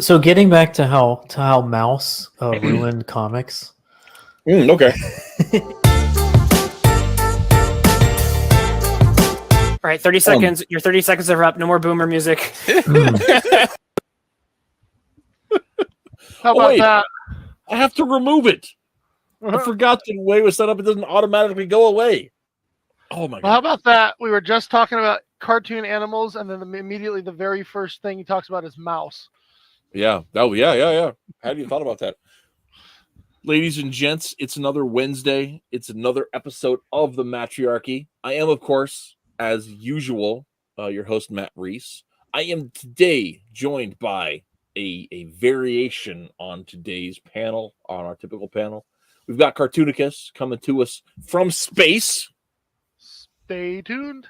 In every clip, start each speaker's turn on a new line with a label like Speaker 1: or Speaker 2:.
Speaker 1: So getting back to how Mouse ruined comics.
Speaker 2: Okay.
Speaker 3: All right, 30 seconds. Your 30 seconds are up. No more boomer music.
Speaker 4: How about that?
Speaker 2: I have to remove it. I forgot the way it was set up. It doesn't automatically go away. Oh my god!
Speaker 4: Well, how about that? We were just talking about cartoon animals, and then immediately the very first thing he talks about is mouse.
Speaker 2: Yeah. Oh yeah. How do you thought about that? Ladies and gents, it's another Wednesday. It's another episode of the Mattriarchy. I am, of course, as usual, your host, Matt Reese. I am today joined by a variation on today's panel, on our typical panel. We've got Cartoonicus coming to us from space.
Speaker 4: Stay tuned.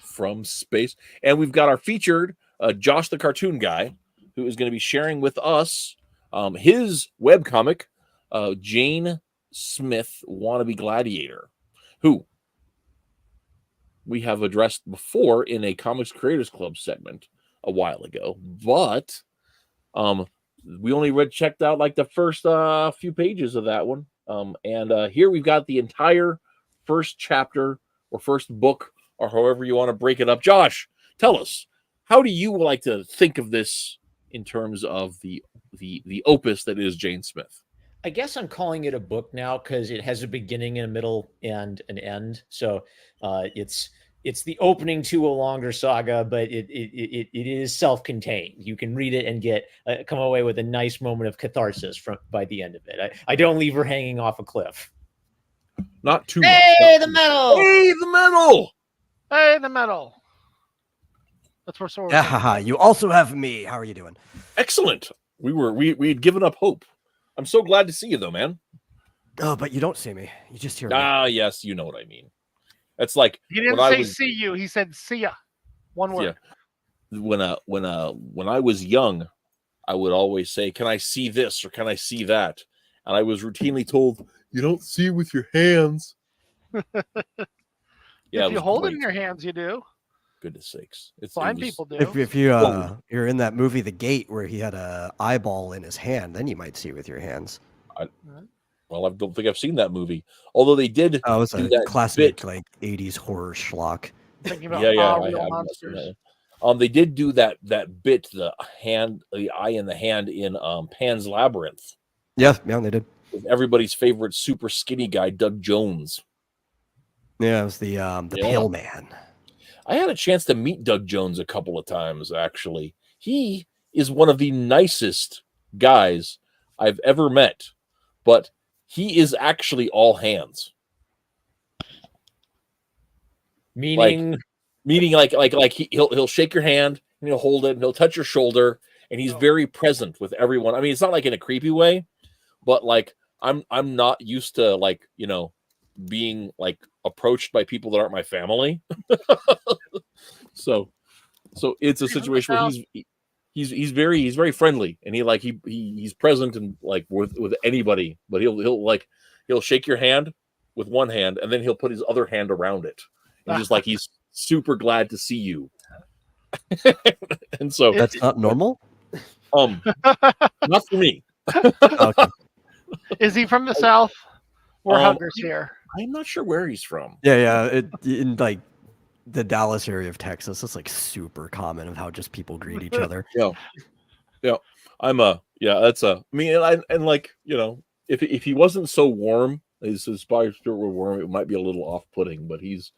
Speaker 2: From space. And we've got our featured Josh the Cartoon Guy, who is going to be sharing with us his webcomic, Jane Smith Wannabe Gladiator, who we have addressed before in a Comics Creators Club segment a while ago, but we only checked out like the first few pages of that one. And here we've got the entire first chapter or first book, or however you want to break it up. Josh, tell us, how do you like to think of this in terms of the opus that is Jane Smith?
Speaker 5: I guess I'm calling it a book now because it has a beginning and a middle and an end. So it's the opening to a longer saga, but it is self-contained. You can read it and get come away with a nice moment of catharsis by the end of it. I don't leave her hanging off a cliff.
Speaker 2: Not too
Speaker 5: Hey,
Speaker 2: much.
Speaker 5: the metal!
Speaker 2: Hey, the metal!
Speaker 4: Hey, the metal. That's where sword.
Speaker 6: Yeah, you also have me. How are you doing?
Speaker 2: Excellent. We had given up hope. I'm so glad to see you though, man.
Speaker 6: Oh, but you don't see me. You just hear me.
Speaker 2: Yes, you know what I mean. That's like
Speaker 4: He didn't say see you. He said see ya. One word.
Speaker 2: Yeah. When I was young, I would always say, "Can I see this?" or "Can I see that?" And I was routinely told, "You don't see with your hands."
Speaker 4: If you hold it in your hands, you do.
Speaker 2: Goodness sakes!
Speaker 4: Blind people do.
Speaker 6: If you're in that movie The Gate where he had a eyeball in his hand, then you might see with your hands.
Speaker 2: Well, I don't think I've seen that movie. Although they did.
Speaker 6: Oh, it's
Speaker 2: do
Speaker 6: a
Speaker 2: that
Speaker 6: classic
Speaker 2: bit.
Speaker 6: like 80s horror schlock.
Speaker 4: Thinking about
Speaker 2: I
Speaker 4: real
Speaker 2: have
Speaker 4: monsters.
Speaker 2: They did do that bit, the eye in the hand in Pan's Labyrinth.
Speaker 6: Yeah, they did.
Speaker 2: With everybody's favorite super skinny guy, Doug Jones.
Speaker 6: Yeah, it was the Pale Man.
Speaker 2: I had a chance to meet Doug Jones a couple of times, actually. He is one of the nicest guys I've ever met, but he is actually all hands.
Speaker 5: Meaning
Speaker 2: he'll shake your hand and he'll hold it and he'll touch your shoulder and he's very present with everyone. I mean, it's not like in a creepy way, but like I'm not used to being like approached by people that aren't my family. so it's a situation where he's very friendly and he's present and like with anybody, but he'll shake your hand with one hand and then he'll put his other hand around it. And just like he's super glad to see you. And so
Speaker 6: that's not normal?
Speaker 2: Not for me.
Speaker 6: Okay.
Speaker 4: Is he from the South? We're huggers here.
Speaker 2: I'm not sure where he's from.
Speaker 6: Yeah. In like the Dallas area of Texas, it's like super common of how just people greet each other.
Speaker 2: Yeah. If he wasn't so warm, his spirit were warm, it might be a little off-putting, but he's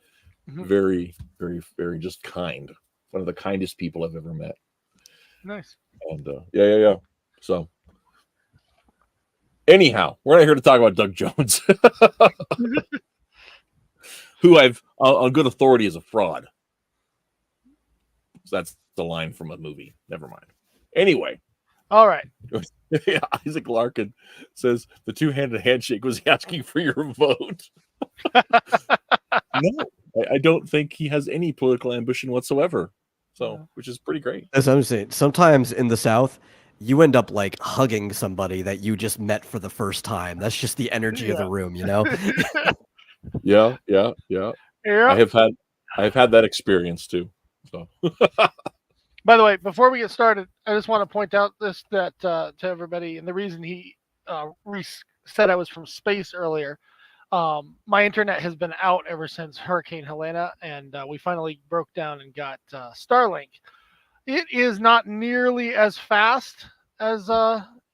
Speaker 2: very, very, very just kind. One of the kindest people I've ever met.
Speaker 4: Nice.
Speaker 2: And yeah. So anyhow, we're not here to talk about Doug Jones, who I've on good authority is a fraud. So that's the line from a movie. Never mind. Anyway.
Speaker 4: All right.
Speaker 2: Yeah, Isaac Larkin says the two-handed handshake was asking for your vote. No, I don't think he has any political ambition whatsoever. So, which is pretty great.
Speaker 6: As I'm saying, sometimes in the South, you end up like hugging somebody that you just met for the first time. That's just the energy of the room, you know?
Speaker 2: Yeah. I have had that experience too. So
Speaker 4: By the way, before we get started, I just want to point out this that to everybody, and the reason he said I was from space earlier. My internet has been out ever since Hurricane Helena, and we finally broke down and got Starlink. It is not nearly as fast as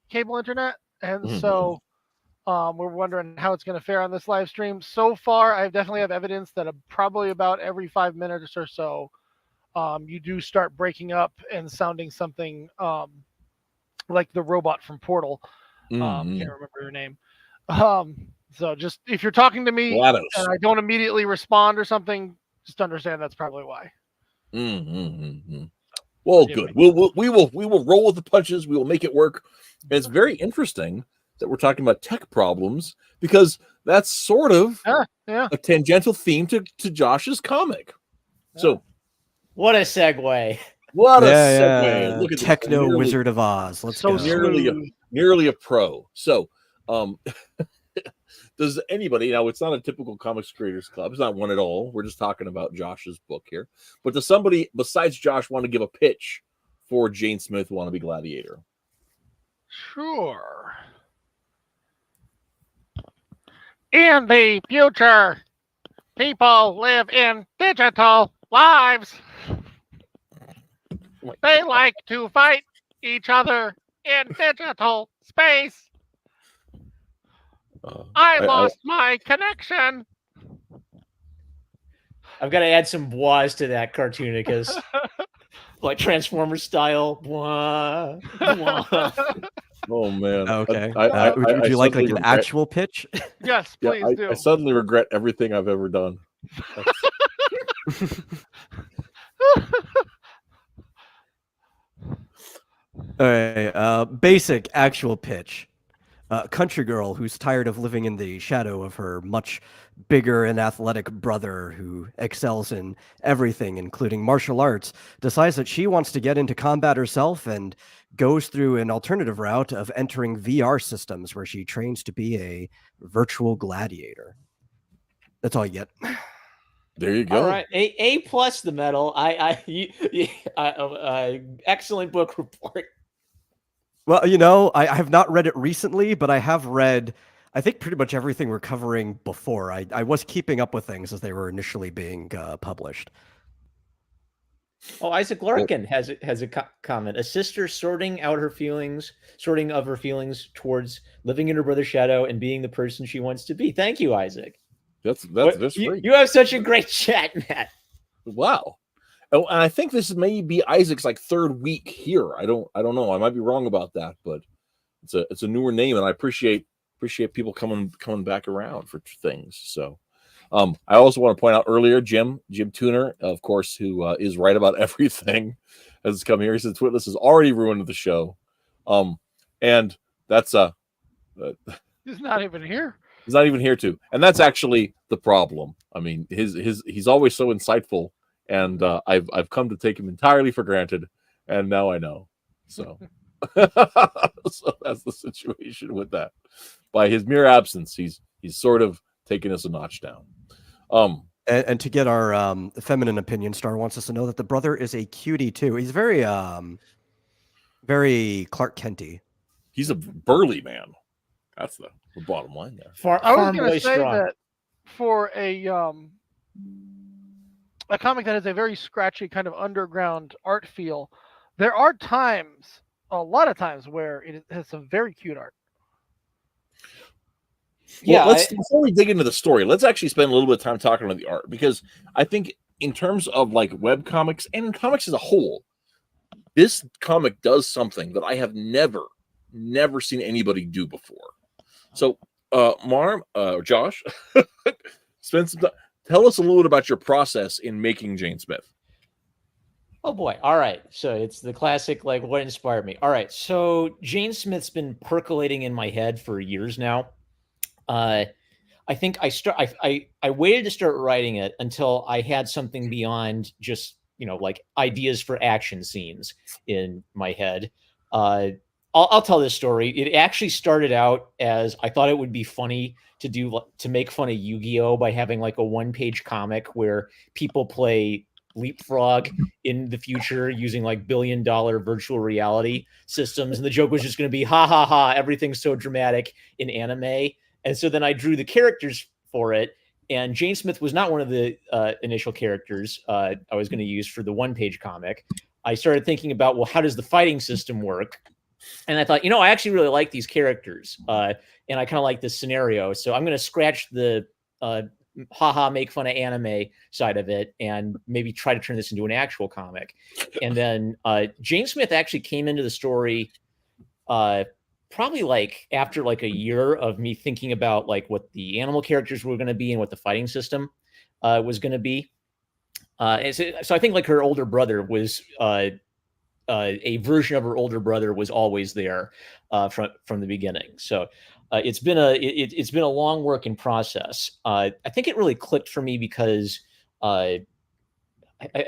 Speaker 4: cable internet, and so we're wondering how it's going to fare on this live stream. So far, I definitely have evidence that probably about every 5 minutes or so, you do start breaking up and sounding something like the robot from Portal. Can't remember her name. So just if you're talking to me
Speaker 2: GLaDOS.
Speaker 4: and I don't immediately respond or something, just understand that's probably why.
Speaker 2: Well, good. We will roll with the punches. We will make it work. And it's very interesting that we're talking about tech problems because that's sort of a tangential theme to Josh's comic. So,
Speaker 5: what a segue!
Speaker 2: What a segue! Look at
Speaker 6: Techno
Speaker 2: this.
Speaker 6: Wizard of Oz. Let's
Speaker 4: so
Speaker 6: go.
Speaker 2: Nearly a pro. So, does anybody, now it's not a typical comics creators club, it's not one at all, we're just talking about Josh's book here, but does somebody besides Josh want to give a pitch for Jane Smith Wannabe Gladiator?
Speaker 4: Sure. In the future, people live in digital lives. They like to fight each other in digital space. I lost my connection.
Speaker 5: I've got to add some bois to that, Cartoonicus. Like Transformers style. Bois, bois.
Speaker 2: Oh, man.
Speaker 6: Okay.
Speaker 2: Would
Speaker 6: you like an actual pitch?
Speaker 4: Yes, please do.
Speaker 2: I suddenly regret everything I've ever done.
Speaker 6: All right. Basic actual pitch. Country girl who's tired of living in the shadow of her much bigger and athletic brother who excels in everything, including martial arts, decides that she wants to get into combat herself and goes through an alternative route of entering VR systems where she trains to be a virtual gladiator. That's all you get.
Speaker 2: There you go.
Speaker 5: All right, A plus the medal. Excellent book report.
Speaker 6: Well, you know, I have not read it recently, but I have read, I think, pretty much everything we're covering before. I was keeping up with things as they were initially being published.
Speaker 5: Oh, Isaac Larkin has a comment. A sister sorting of her feelings towards living in her brother's shadow and being the person she wants to be. Thank you, Isaac.
Speaker 2: That's
Speaker 5: you have such a great chat, Matt.
Speaker 2: Wow. Oh, and I think this may be Isaac's like third week here. I don't know. I might be wrong about that, but it's a newer name, and I appreciate people coming back around for things. So, I also want to point out earlier, Jim Tuner, of course, who is right about everything, has come here. He says Twitless has already ruined the show, and that's
Speaker 4: he's not even here.
Speaker 2: He's not even here too, and that's actually the problem. I mean, he's always so insightful. And I've come to take him entirely for granted, and now I know. So, so that's the situation with that. By his mere absence, he's sort of taken us a notch down.
Speaker 6: And to get our feminine opinion, Star wants us to know that the brother is a cutie too. He's very Clark Kenty.
Speaker 2: He's a burly man. That's the bottom line there.
Speaker 4: I was going to say that for a comic that has a very scratchy kind of underground art feel, there are a lot of times where it has some very cute art.
Speaker 2: Well, before we dig into the story, let's actually spend a little bit of time talking about the art, because I think in terms of like web comics and comics as a whole, this comic does something that I have never seen anybody do before. So, Marm, Josh, spend some time. Tell us a little bit about your process in making Jane Smith.
Speaker 5: Oh boy. All right. So it's the classic, like, what inspired me. All right. So Jane Smith's been percolating in my head for years now. I think I waited to start writing it until I had something beyond just, like ideas for action scenes in my head. I'll tell this story. It actually started out as I thought it would be funny to make fun of Yu-Gi-Oh by having like a one-page comic where people play leapfrog in the future using like billion-dollar virtual reality systems, and the joke was just going to be ha ha ha, everything's so dramatic in anime. And so then I drew the characters for it, and Jane Smith was not one of the initial characters I was going to use for the one-page comic. I started thinking about, well, how does the fighting system work? And I thought, I actually really like these characters, and I kind of like this scenario. So I'm going to scratch the haha, make fun of anime side of it, and maybe try to turn this into an actual comic. And then Jane Smith actually came into the story probably like after like a year of me thinking about like what the animal characters were going to be and what the fighting system was going to be. So I think like her older brother was a version of her older brother was always there from the beginning. So it's been a long work in process. I think it really clicked for me because I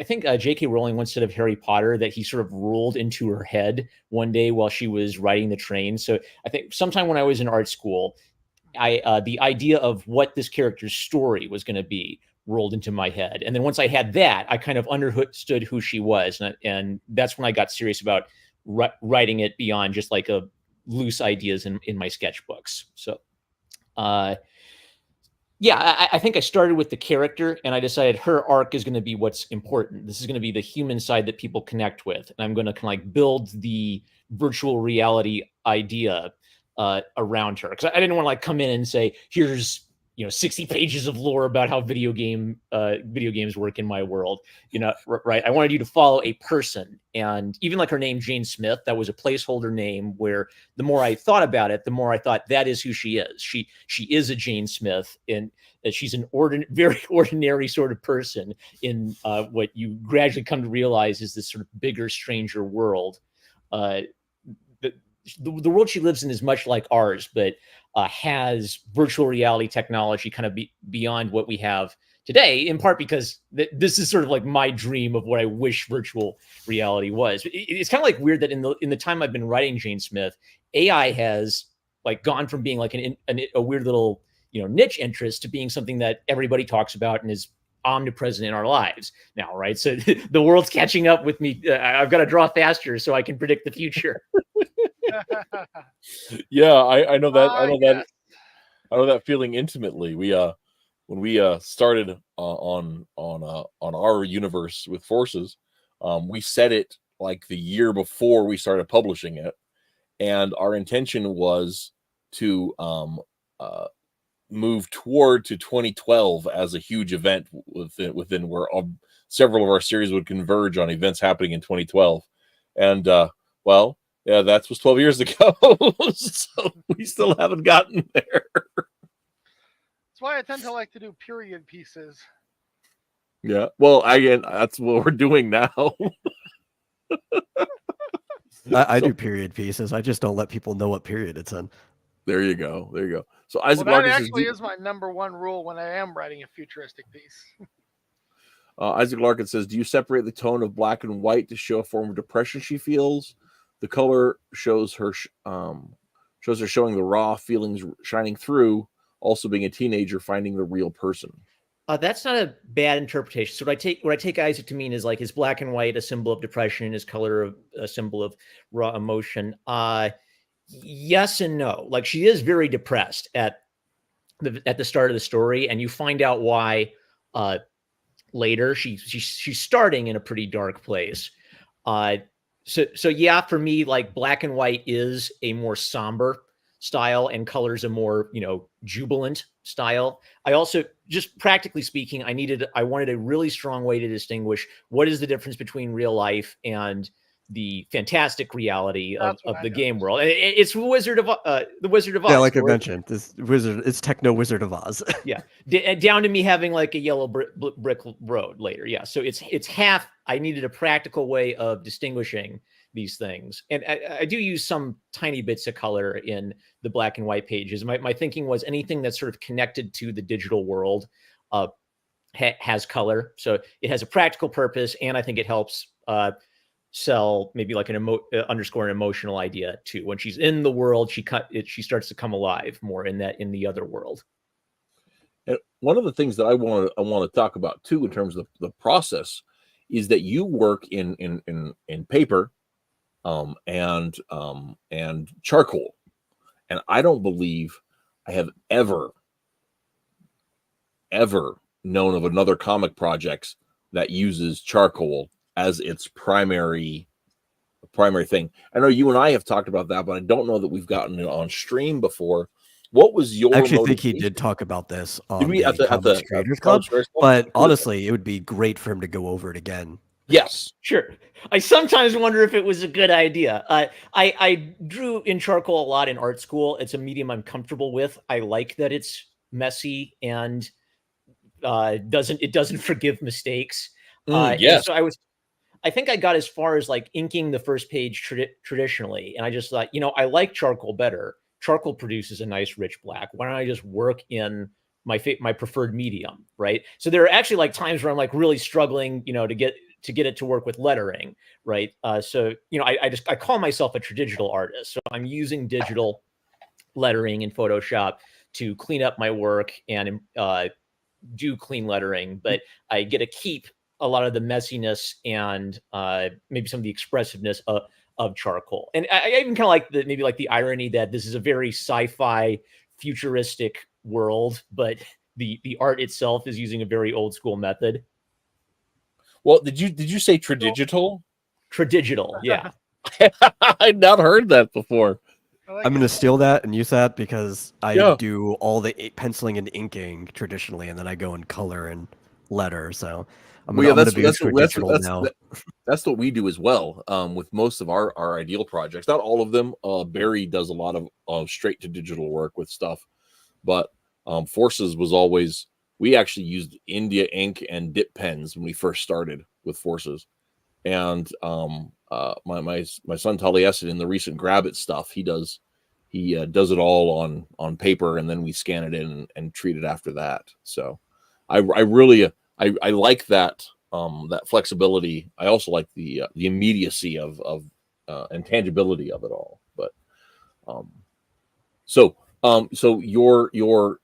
Speaker 5: think J.K. Rowling once said of Harry Potter that he sort of ruled into her head one day while she was riding the train. So I think sometime when I was in art school, the idea of what this character's story was going to be rolled into my head. And then once I had that, I kind of understood who she was. And that's when I got serious about writing it beyond just like a loose ideas in my sketchbooks. So, yeah, I think I started with the character and I decided her arc is going to be what's important. This is going to be the human side that people connect with. And I'm going to kind of like build the virtual reality idea around her. Because I didn't want to like come in and say, here's 60 pages of lore about how video games work in my world, right? I wanted you to follow a person. And even like her name, Jane Smith, that was a placeholder name where the more I thought about it, the more I thought that is who she is. She is a Jane Smith, and she's an very ordinary sort of person in what you gradually come to realize is this sort of bigger, stranger world. The world she lives in is much like ours, but has virtual reality technology kind of beyond what we have today, in part because this is sort of like my dream of what I wish virtual reality was. It's kind of like weird that in the time I've been writing Jane Smith, AI has like gone from being like a weird little niche interest to being something that everybody talks about and is omnipresent in our lives now, right? So the world's catching up with me. I've got to draw faster so I can predict the future.
Speaker 2: Yeah, I know that. I know
Speaker 4: yes.
Speaker 2: that. I know that feeling intimately. When we started on our universe with Forces, we set it like the year before we started publishing it, and our intention was to move toward to 2012 as a huge event within where several of our series would converge on events happening in 2012, and well. Yeah, that was 12 years ago, so we still haven't gotten there.
Speaker 4: That's why I tend to like to do period pieces.
Speaker 2: Yeah, well, that's what we're doing now.
Speaker 6: I do period pieces. I just don't let people know what period it's in.
Speaker 2: There you go. So Isaac
Speaker 4: That
Speaker 2: Larkin
Speaker 4: actually
Speaker 2: says,
Speaker 4: is my number one rule when I am writing a futuristic piece.
Speaker 2: Isaac Larkin says, do you separate the tone of black and white to show a form of depression she feels? The color shows her showing the raw feelings shining through, also being a teenager finding the real person.
Speaker 5: That's not a bad interpretation. So what I take Isaac to mean is like, is black and white a symbol of depression? Is color a symbol of raw emotion? Yes and no. Like, she is very depressed at the start of the story, and you find out why later. She's starting in a pretty dark place. So yeah, for me, like black and white is a more somber style and colors a more, jubilant style. I also, just practically speaking, I wanted a really strong way to distinguish what is the difference between real life and the fantastic reality of the game world. It's the Wizard of Oz.
Speaker 6: Yeah, like I mentioned, it's Techno Wizard of Oz.
Speaker 5: Yeah, down to me having like a yellow brick road later. Yeah, so it's half. I needed a practical way of distinguishing these things, and I do use some tiny bits of color in the black and white pages. My thinking was anything that's sort of connected to the digital world has color, so it has a practical purpose, and I think it helps sell maybe like underscore an emotional idea too. When she's in the world, she starts to come alive more in the other world.
Speaker 2: And one of the things that I want to talk about too, in terms of the process, is that you work in paper, and charcoal, and I don't believe I have ever known of another comic project that uses charcoal as its primary thing. I know you and I have talked about that, but I don't know that we've gotten it on stream before. What was your
Speaker 6: I actually think he
Speaker 2: motivation?
Speaker 6: did talk about this
Speaker 2: Did
Speaker 6: on
Speaker 2: we
Speaker 6: the Comics Creators Club,
Speaker 2: Comics Creators Club?
Speaker 6: but honestly, it would be great for him to go over it again.
Speaker 2: Yes.
Speaker 5: Sure. I sometimes wonder if it was a good idea. I drew in charcoal a lot in art school. It's a medium I'm comfortable with. I like that it's messy and doesn't forgive mistakes.
Speaker 2: Yes.
Speaker 5: So I think I got as far as like inking the first page traditionally, and I just thought, I like charcoal better. Charcoal produces a nice rich black. Why don't I just work in my preferred medium, right? So there are actually like times where I'm like really struggling, to get it to work with lettering, right? So I call myself a tradigital artist. So I'm using digital lettering in Photoshop to clean up my work and do clean lettering, but I get to keep a lot of the messiness and maybe some of the expressiveness of charcoal. And I even kind of like the irony that this is a very sci-fi futuristic world, but the art itself is using a very old school method.
Speaker 2: Well, did you say tradigital?
Speaker 5: Tradigital, yeah.
Speaker 2: I'd not heard that before.
Speaker 6: I'm going to steal that and use that because I
Speaker 2: Yeah.
Speaker 6: do all the penciling and inking traditionally, and then I go in color and letter. So I'm going to be digital now.
Speaker 2: That's what we do as well, with most of our ideal projects. Not all of them. Barry does a lot of straight to digital work with stuff, but Forces was always, we actually used India ink and dip pens when we first started with Forces. And my son Taliesin in the recent Grab It stuff, he does it all on paper, and then we scan it in and treat it after that. So I really like that that flexibility. I also like the immediacy of and tangibility of it all. But so your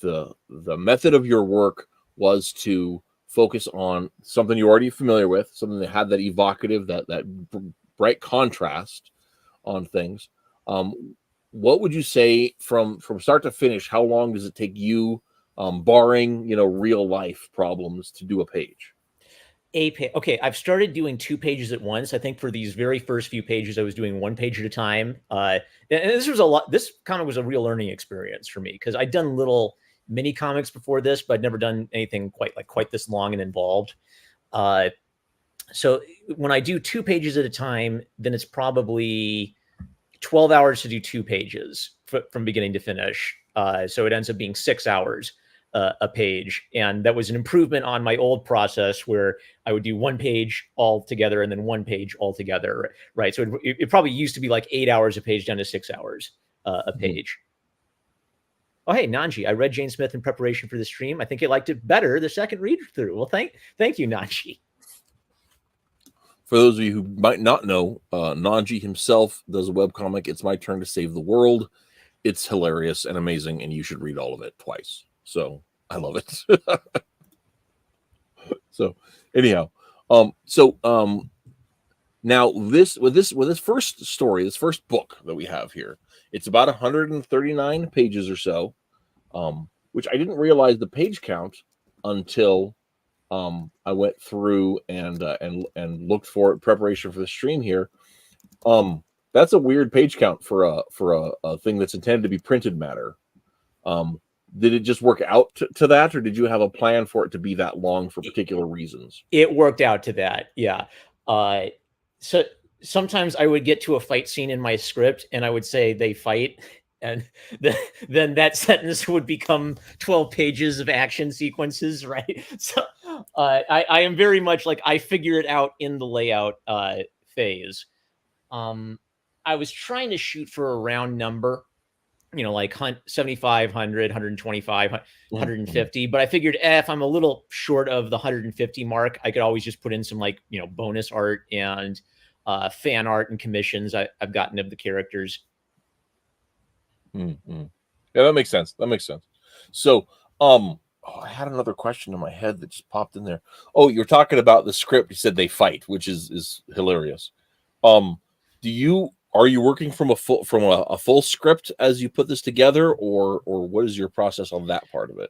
Speaker 2: the method of your work was to focus on something you're already familiar with, something that had that evocative, that bright contrast on things. What would you say from start to finish? How long does it take you, barring real life problems, to do a page?
Speaker 5: Okay, I've started doing 2 pages at once. I think for these very first few pages, I was doing 1 page at a time. And this was this comic was a real learning experience for me because I'd done little mini comics before this, but I'd never done anything quite this long and involved. So when I do 2 pages at a time, then it's probably 12 hours to do 2 pages from beginning to finish. So it ends up being 6 hours a page. And that was an improvement on my old process where I would do 1 page all together and then 1 page all together. Right. So it probably used to be like 8 hours a page down to 6 hours a page. Oh, hey, Nanji, I read Jane Smith in preparation for the stream. I think I liked it better the second read through. Well, thank you, Nanji.
Speaker 2: For those of you who might not know, Nanji himself does a webcomic, It's My Turn to Save the World. It's hilarious and amazing, and you should read all of it twice. So I love it. So anyhow, now with this first story, this first book that we have here, it's about 139 pages or so, which I didn't realize the page count until I went through and looked for it in preparation for the stream here. That's a weird page count for a thing that's intended to be printed matter. Did it just work out to that, or did you have a plan for it to be that long for particular reasons? It
Speaker 5: worked out to that, yeah. So sometimes I would get to a fight scene in my script, and I would say they fight, and then that sentence would become 12 pages of action sequences, right? So I am very much like I figure it out in the layout phase. I was trying to shoot for a round number, like 75, 100, 125, 150. But I figured if I'm a little short of the 150 mark, I could always just put in some bonus art and fan art and commissions I've gotten of the characters.
Speaker 2: Yeah, that makes sense. So, Oh, I had another question in my head that just popped in there. Oh, you're talking about the script. You said they fight, which is hilarious. Are you working from a full script as you put this together, or what is your process on that part of it?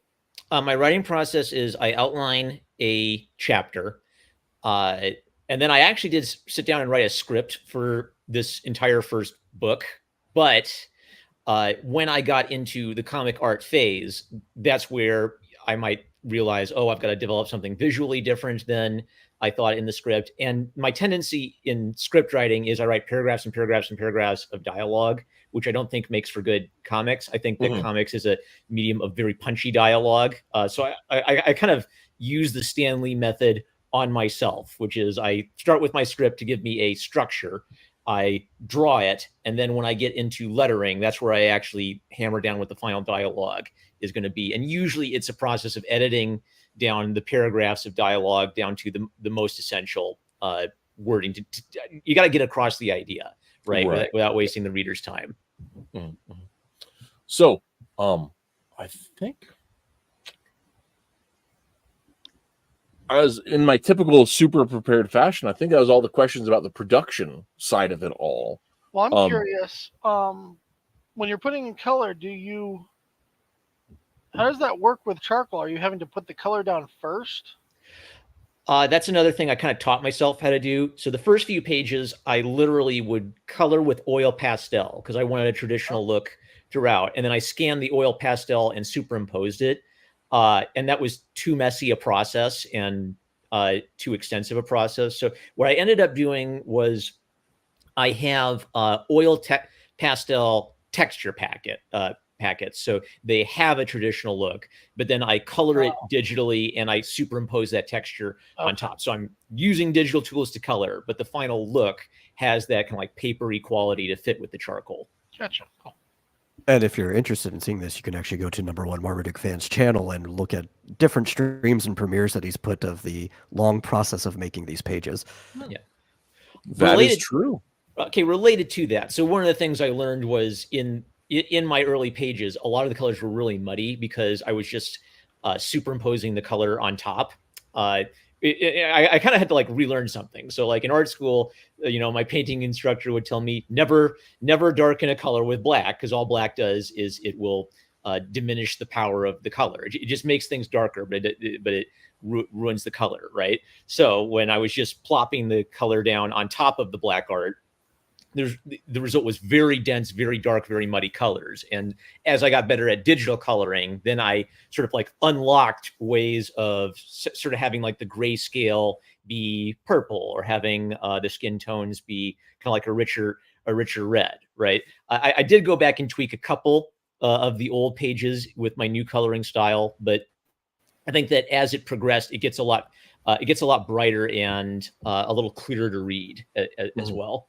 Speaker 5: My writing process is I outline a chapter, and then I actually did sit down and write a script for this entire first book. But when I got into the comic art phase, that's where I might realize, oh, I've got to develop something visually different than I thought in the script. And my tendency in script writing is I write paragraphs and paragraphs and paragraphs of dialogue, which I don't think makes for good comics. I think that comics is a medium of very punchy dialogue. So I kind of use the Stan Lee method on myself, which is I start with my script to give me a structure. I draw it, and then when I get into lettering, that's where I actually hammer down what the final dialogue is going to be. And usually it's a process of editing down the paragraphs of dialogue down to the most essential wording. You got to get across the idea, right? Without wasting the reader's time.
Speaker 2: Mm-hmm. So, I think, as in my typical super prepared fashion, I think that was all the questions about the production side of it all.
Speaker 4: Well, I'm curious. When you're putting in color, how does that work with charcoal? Are you having to put the color down first?
Speaker 5: That's another thing I kind of taught myself how to do. So the first few pages, I literally would color with oil pastel because I wanted a traditional look throughout. And then I scanned the oil pastel and superimposed it. And that was too messy a process and too extensive a process. So what I ended up doing was I have oil pastel texture packets. So they have a traditional look, but then I color it digitally and I superimpose that texture on top. So I'm using digital tools to color, but the final look has that kind of like papery quality to fit with the charcoal.
Speaker 4: Gotcha. Cool.
Speaker 6: And if you're interested in seeing this, you can actually go to #1 Marmaduke Fans channel and look at different streams and premieres that he's put of the long process of making these pages.
Speaker 5: Yeah.
Speaker 2: That is true.
Speaker 5: Okay, related to that. So one of the things I learned was in my early pages, a lot of the colors were really muddy because I was just superimposing the color on top. I kind of had to like relearn something. So like in art school, my painting instructor would tell me never darken a color with black because all black does is it will diminish the power of the color. It just makes things darker, but it ruins the color, right? So when I was just plopping the color down on top of the black art, the result was very dense, very dark, very muddy colors. And as I got better at digital coloring, then I sort of like unlocked ways of sort of having like the grayscale be purple or having the skin tones be kind of like a richer red, right? I did go back and tweak a couple of the old pages with my new coloring style, but I think that as it progressed, it gets a lot brighter and a little clearer to read as well.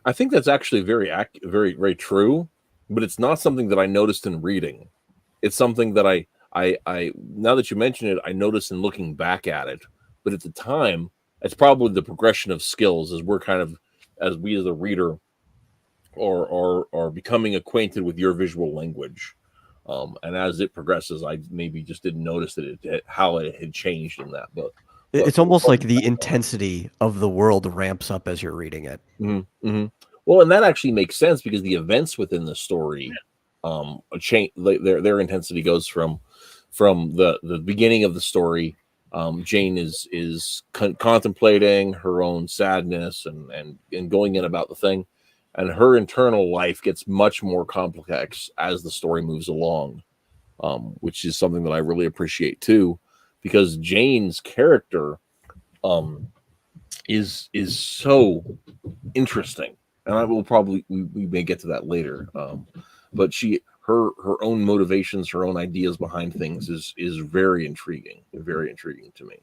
Speaker 2: I think that's actually very, very true, but it's not something that I noticed in reading. It's something that I now that you mention it, I noticed in looking back at it. But at the time, it's probably the progression of skills as we as a reader are becoming acquainted with your visual language. And as it progresses, I maybe just didn't notice that how it had changed in that book.
Speaker 6: It's almost like the intensity of the world ramps up as you're reading it.
Speaker 2: Mm-hmm, mm-hmm. Well, and that actually makes sense because the events within the story change. Their intensity goes from the beginning of the story. Jane is contemplating her own sadness and going in about the thing, and her internal life gets much more complex as the story moves along, which is something that I really appreciate too. Because Jane's character is so interesting, and I will probably we may get to that later. But her own motivations, her own ideas behind things is very intriguing to me.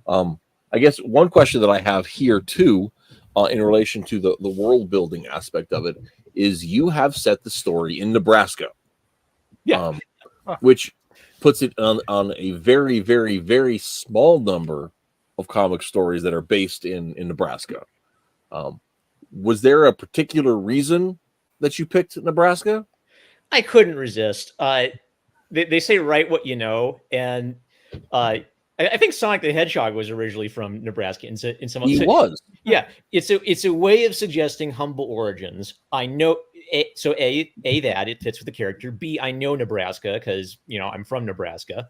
Speaker 2: I guess one question that I have here too, in relation to the world building aspect of it, is you have set the story in Nebraska, which puts it on a very, very, very small number of comic stories that are based in Nebraska. Was there a particular reason that you picked Nebraska?
Speaker 5: I couldn't resist. they say write what you know, and I think Sonic the Hedgehog was originally from Nebraska. In some
Speaker 2: He was.
Speaker 5: yeah, it's a way of suggesting humble origins. I know a that it fits with the character. B, I know Nebraska because I'm from Nebraska.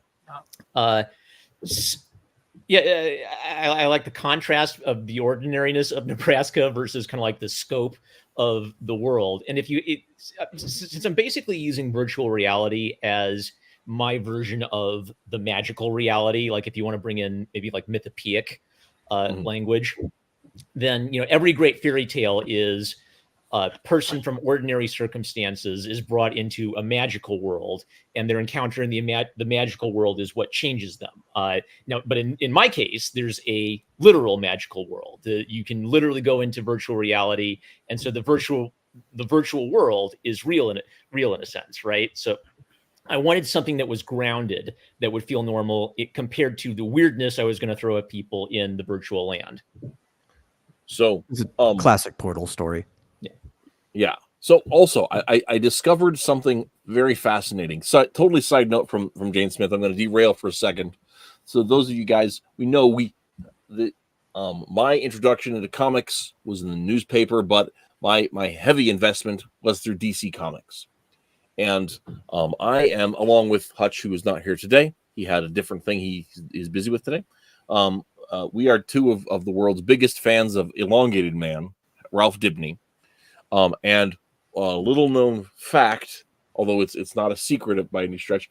Speaker 5: Yeah, I like the contrast of the ordinariness of Nebraska versus kind of like the scope of the world. And since I'm basically using virtual reality as my version of the magical reality, like if you want to bring in maybe like mythopoeic language, then every great fairy tale is a person from ordinary circumstances is brought into a magical world, and their encounter in the magical world is what changes them. Now, but in my case, there's a literal magical world. You can literally go into virtual reality, and so the virtual world is real in a sense, right? So I wanted something that was grounded, that would feel normal, compared to the weirdness I was going to throw at people in the virtual land.
Speaker 2: So,
Speaker 6: It's a classic Portal story.
Speaker 2: Yeah. So also, I discovered something very fascinating. So, totally side note from Jane Smith. I'm going to derail for a second. So those of you guys, my introduction into comics was in the newspaper, but my heavy investment was through DC Comics. And I am, along with Hutch, who is not here today. He had a different thing he is busy with today. We are two of the world's biggest fans of Elongated Man, Ralph Dibny. And a little known fact, although it's not a secret by any stretch,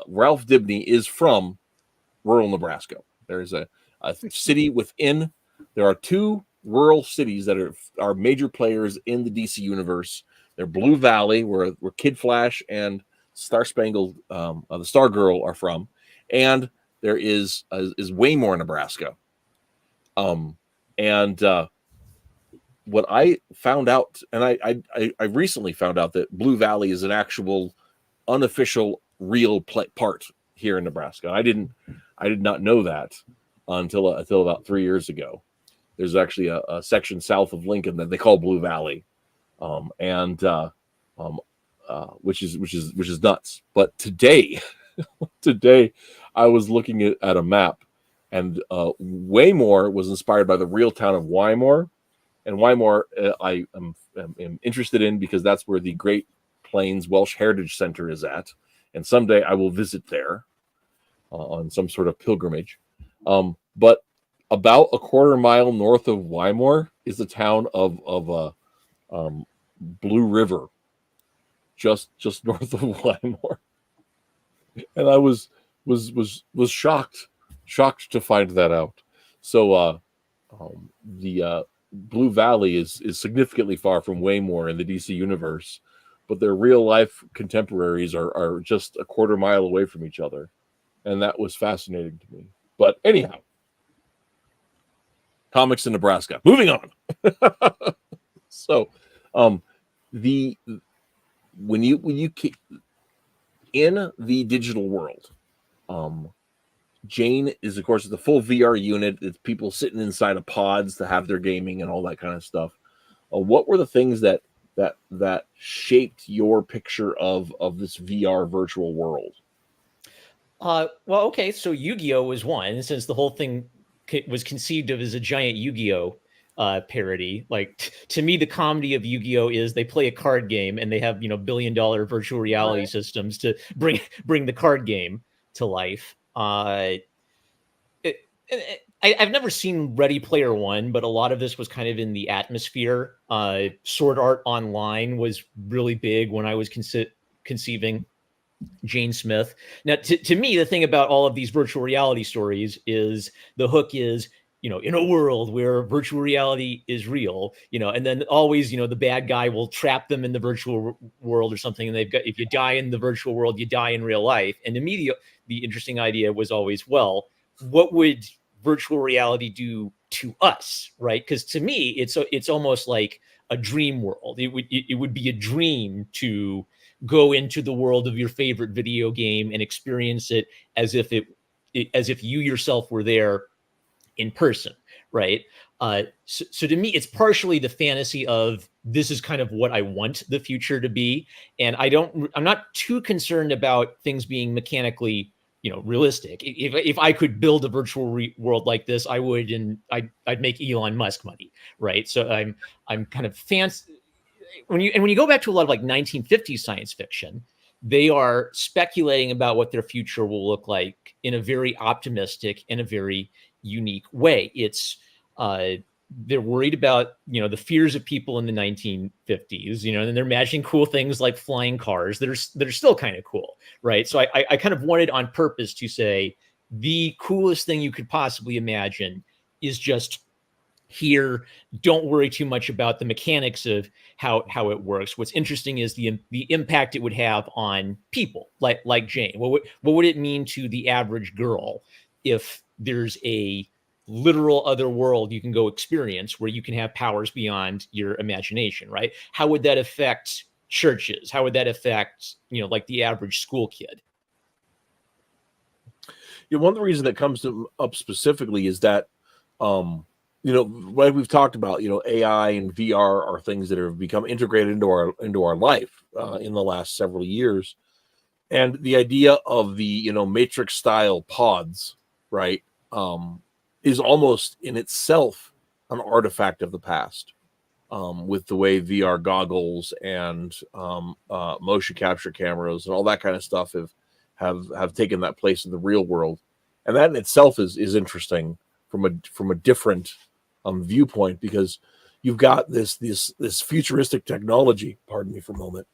Speaker 2: Ralph Dibny is from rural Nebraska. There's a city within. There are two rural cities that are major players in the DC universe. They're Blue Valley, where Kid Flash and Star Spangled, the Stargirl are from, and there is Waymore, Nebraska. What I found out, and I recently found out that Blue Valley is an actual unofficial real part here in Nebraska. I did not know that until about 3 years ago. There's actually a section south of Lincoln that they call Blue Valley, which is nuts. But today I was looking at a map, and Waymore was inspired by the real town of Wymore. And Wymore, I am interested in because that's where the Great Plains Welsh Heritage Center is at. And someday I will visit there on some sort of pilgrimage. But about a quarter mile north of Wymore is the town of Blue River, just north of Wymore. And I was shocked to find that out. So the Blue Valley is significantly far from Waymore in the DC universe, but their real life contemporaries are just a quarter mile away from each other, and that was fascinating to me. But anyhow, comics in Nebraska. Moving on. So, when you in the digital world, Jane is, of course, the full VR unit. It's people sitting inside of pods to have their gaming and all that kind of stuff. What were the things that shaped your picture of this VR virtual world?
Speaker 5: Well, okay, so Yu-Gi-Oh was one, since the whole thing was conceived of as a giant Yu-Gi-Oh parody. Like to me, the comedy of Yu-Gi-Oh is they play a card game and they have billion-dollar virtual reality systems to bring the card game to life. I've never seen Ready Player One, but a lot of this was kind of in the atmosphere. Sword Art Online was really big when I was conceiving Jane Smith. Now, to me, the thing about all of these virtual reality stories is the hook is, in a world where virtual reality is real, and then always, the bad guy will trap them in the virtual world or something. And if you die in the virtual world, you die in real life. And the interesting idea was always, well, what would virtual reality do to us? Right. Because to me, it's almost like a dream world. It would be a dream to go into the world of your favorite video game and experience it as if you yourself were there in person, right? So to me, it's partially the fantasy of this is kind of what I want the future to be, and I'm not too concerned about things being mechanically, realistic. If I could build a virtual world like this, I would, and I'd make Elon Musk money, right? So I'm kind of fancy when you go back to a lot of like 1950s science fiction, they are speculating about what their future will look like in a very optimistic and a very unique way. It's they're worried about the fears of people in the 1950s, and they're imagining cool things like flying cars that are still kind of cool, right? So I kind of wanted on purpose to say the coolest thing you could possibly imagine is just here. Don't worry too much about the mechanics of how it works. What's interesting is the impact it would have on people like Jane. What would it mean to the average girl if there's a literal other world you can go experience where you can have powers beyond your imagination, right? How would that affect churches? How would that affect, like the average school kid?
Speaker 2: One of the reasons that comes up specifically is that, like we've talked about, AI and VR are things that have become integrated into our life in the last several years, and the idea of the Matrix style pods, right, is almost in itself an artifact of the past, with the way VR goggles and motion capture cameras and all that kind of stuff have taken that place in the real world, and that in itself is interesting from a different viewpoint, because you've got this futuristic technology. Pardon me for a moment.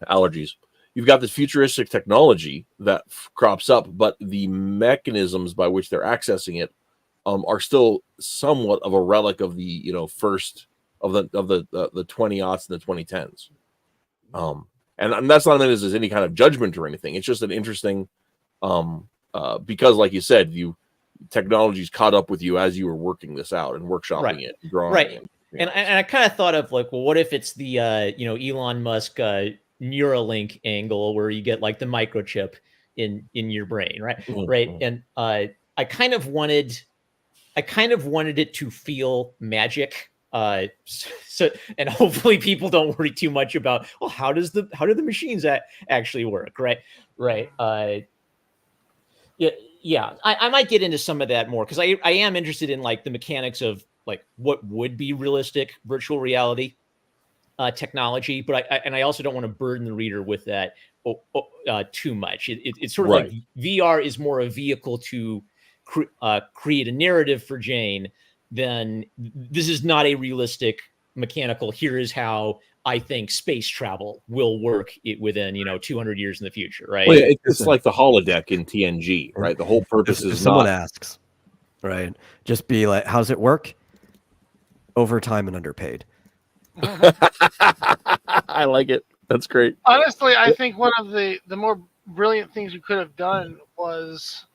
Speaker 2: Allergies. You've got this futuristic technology that crops up, but the mechanisms by which they're accessing it are still somewhat of a relic of the first of the 20-aughts and the 2010s. And that's not meant as any kind of judgment or anything. It's just an interesting because, like you said, technology's caught up with you as you were working this out and workshopping it, and drawing
Speaker 5: right.
Speaker 2: it.
Speaker 5: And I kind of thought of like, well, what if it's the Elon Musk Neuralink angle where you get like the microchip in your brain, right?
Speaker 2: Mm-hmm.
Speaker 5: Right. And I kind of wanted it to feel magic. So and hopefully people don't worry too much about, well, how do the machines actually work, right? Yeah. I might get into some of that more, because I am interested in like the mechanics of like what would be realistic virtual reality technology, but I also don't want to burden the reader with that too much. It's sort of
Speaker 2: Right.
Speaker 5: like VR is more a vehicle to create a narrative for Jane than this is not a realistic mechanical. Here is how I think space travel will work within 200 years in the future, right?
Speaker 2: Well, yeah, it's like the holodeck in TNG, right? The whole purpose
Speaker 6: If
Speaker 2: is
Speaker 6: someone
Speaker 2: not...
Speaker 6: asks, right, just be like, how's it work? Overtime and underpaid.
Speaker 2: I like it. That's great.
Speaker 4: Honestly, I think one of the more brilliant things you could have done was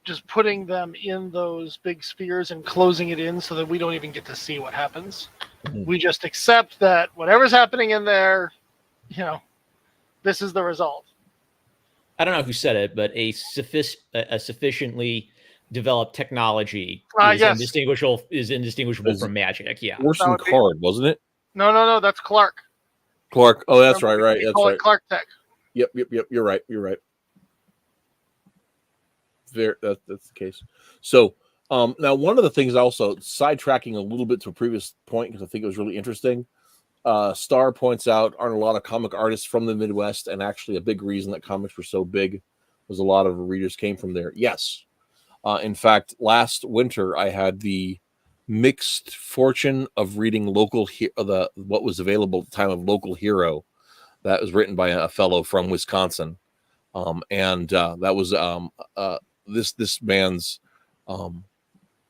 Speaker 4: just putting them in those big spheres and closing it in so that we don't even get to see what happens.
Speaker 2: Mhm.
Speaker 4: We just accept that whatever's happening in there, this is the result.
Speaker 5: I don't know who said it, but a sufficiently developed technology
Speaker 4: Yes.
Speaker 5: is indistinguishable from magic. Yeah.
Speaker 2: Orson Card, wasn't it?
Speaker 4: No, that's Clark.
Speaker 2: Clark. Oh, that's right.
Speaker 4: We
Speaker 2: That's
Speaker 4: call
Speaker 2: right.
Speaker 4: it Clark Tech.
Speaker 2: Yep. You're right. That's the case. So now one of the things also, sidetracking a little bit to a previous point, because I think it was really interesting, Starr points out aren't a lot of comic artists from the Midwest, and actually a big reason that comics were so big was a lot of readers came from there. Yes. In fact, last winter I had the mixed fortune of reading what was available at the time of Local Hero, that was written by a fellow from Wisconsin, and that was this man's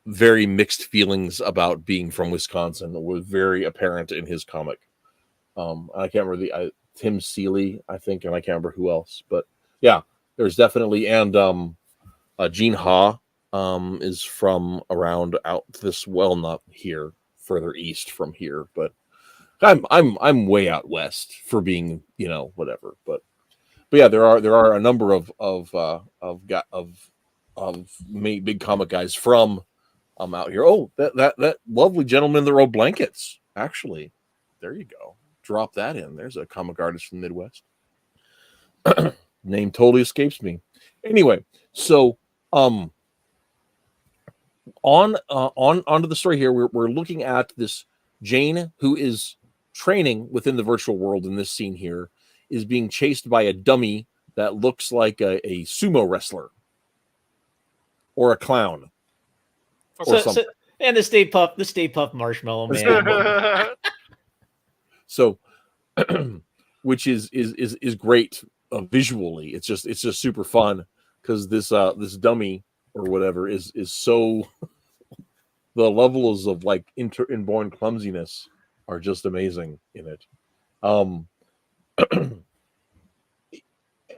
Speaker 2: very mixed feelings about being from Wisconsin were very apparent in his comic. I can't remember Tim Seeley, I think, and I can't remember who else, but yeah, there's definitely, and Gene Ha is from around out this, well, not here, further east from here, but I'm way out west for being whatever, but yeah, there are a number of big comic guys from out here. Oh, that lovely gentleman that wrote Blankets. Actually, there you go. Drop that in. There's a comic artist from the Midwest. Name totally escapes me. Anyway, so onto the story here. We're looking at this Jane, who is training within the virtual world in this scene here, is being chased by a dummy that looks like a sumo wrestler or a clown or something.
Speaker 5: And the Stay Puft Marshmallow Man.
Speaker 2: So, which is great visually. It's just super fun because this dummy or whatever is so the levels of like inborn clumsiness are just amazing in it.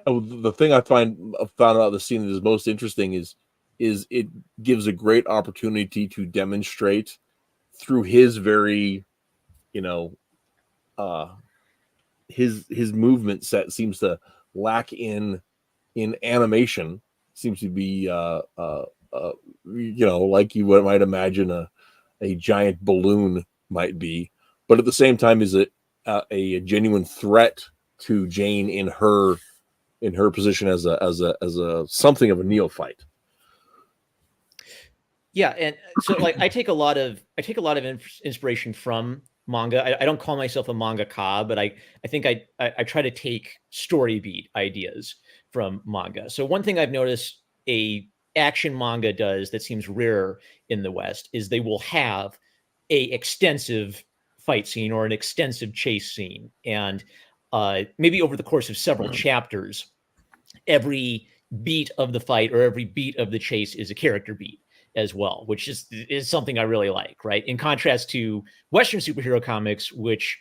Speaker 2: The thing I found out the scene that is most interesting is it gives a great opportunity to demonstrate through his very, his movement set seems to lack in animation. Seems to be like you might imagine a giant balloon might be, but at the same time is a genuine threat to Jane in her position as a something of a neophyte.
Speaker 5: Yeah, and so like I take a lot of inspiration from manga. I don't call myself a mangaka, but I think I try to take story beat ideas from manga. So one thing I've noticed a action manga does that seems rare in the West is they will have a extensive fight scene or an extensive chase scene, and maybe over the course of several chapters, every beat of the fight or every beat of the chase is a character beat as well, which is something I really like, right? In contrast to Western superhero comics, which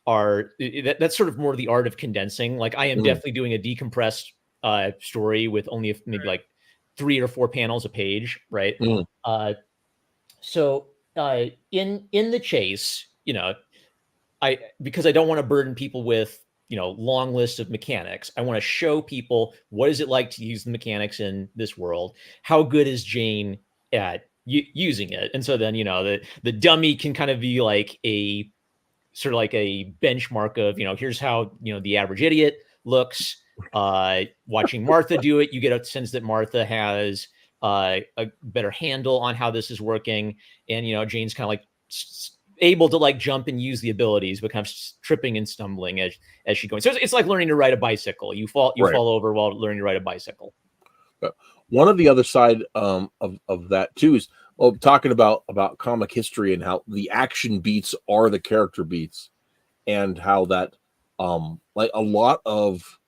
Speaker 5: are that's sort of more the art of condensing. Like I am definitely doing a decompressed story with only maybe like 3 or 4 panels a page, right? So in the chase, because I don't want to burden people with long list of mechanics. I want to show people what is it like to use the mechanics in this world. How good is Jane at using it? And so then the dummy can kind of be like a sort of like a benchmark of here's how the average idiot looks. Watching Martha do it, you get a sense that Martha has a better handle on how this is working, and Jane's kind of like able to like jump and use the abilities, but kind of tripping and stumbling as she's going. So it's like learning to ride a bicycle. You fall over while learning to ride a bicycle.
Speaker 2: One of the other side of that too is talking about comic history and how the action beats are the character beats, and how that like a lot of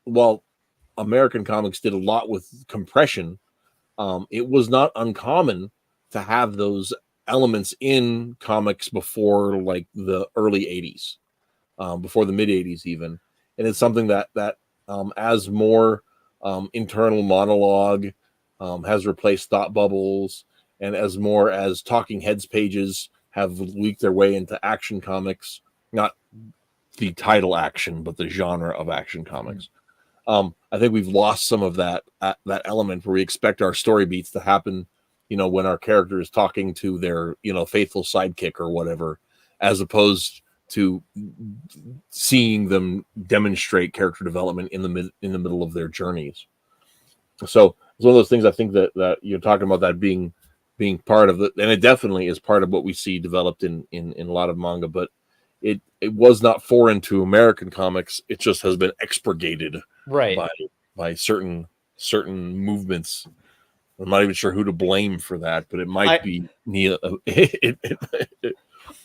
Speaker 2: American comics did a lot with compression. It was not uncommon to have those elements in comics before like the early 80s, before the mid 80s even. And it's something that as more internal monologue has replaced thought bubbles, and as talking heads pages have leaked their way into action comics, not the title action, but the genre of action comics. I think we've lost some of that element where we expect our story beats to happen, when our character is talking to their, faithful sidekick or whatever, as opposed to seeing them demonstrate character development in the middle of their journeys. So it's one of those things I think that you're talking about, that being part of it, and it definitely is part of what we see developed in a lot of manga, but it was not foreign to American comics. It just has been expurgated by certain movements. I'm not even sure who to blame for that, but it might be Neil.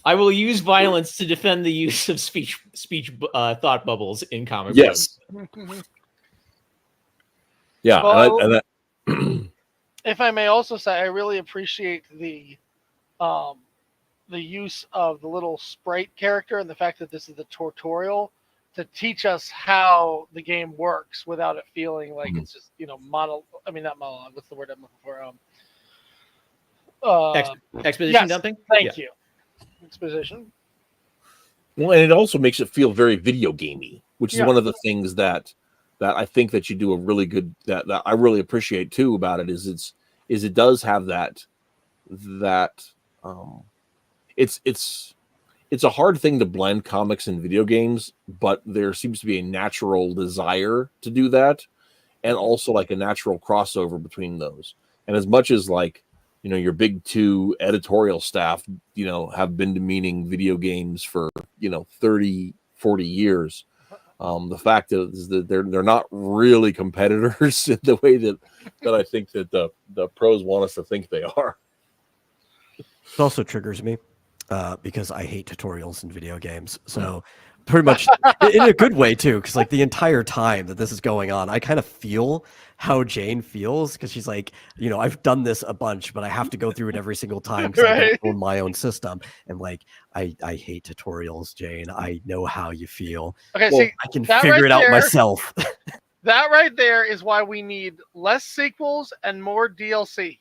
Speaker 5: I will use violence to defend the use of speech thought bubbles in comic
Speaker 2: books. Yeah,
Speaker 4: well,
Speaker 2: and that
Speaker 4: if I may also say, I really appreciate the use of the little sprite character and the fact that this is the tutorial to teach us how the game works without it feeling like it's just not monologue. What's the word I'm looking for?
Speaker 5: Exposition dumping.
Speaker 4: Thank you. Exposition.
Speaker 2: Well, and it also makes it feel very video gamey, which is one of the things that I think that you do a really good, that I really appreciate too about it, is is it does have that it's a hard thing to blend comics and video games, but there seems to be a natural desire to do that, and also like a natural crossover between those. And as much as like, you know, your big two editorial staff, you know, have been demeaning video games for, you know, 30, 40 years, the fact is that they're not really competitors in the way that I think that the pros want us to think they are.
Speaker 6: It also triggers me because I hate tutorials in video games. So pretty much in a good way too, because like the entire time that this is going on, I kind of feel how Jane feels, because she's like, you know, I've done this a bunch, but I have to go through it every single time because I don't own my own system. And like, I hate tutorials, Jane. I know how you feel.
Speaker 4: Okay,
Speaker 2: Well,
Speaker 4: see,
Speaker 6: I can
Speaker 4: that
Speaker 6: figure
Speaker 4: right
Speaker 6: it out
Speaker 4: there-
Speaker 6: myself.
Speaker 4: that right there is why we need less sequels and more DLC.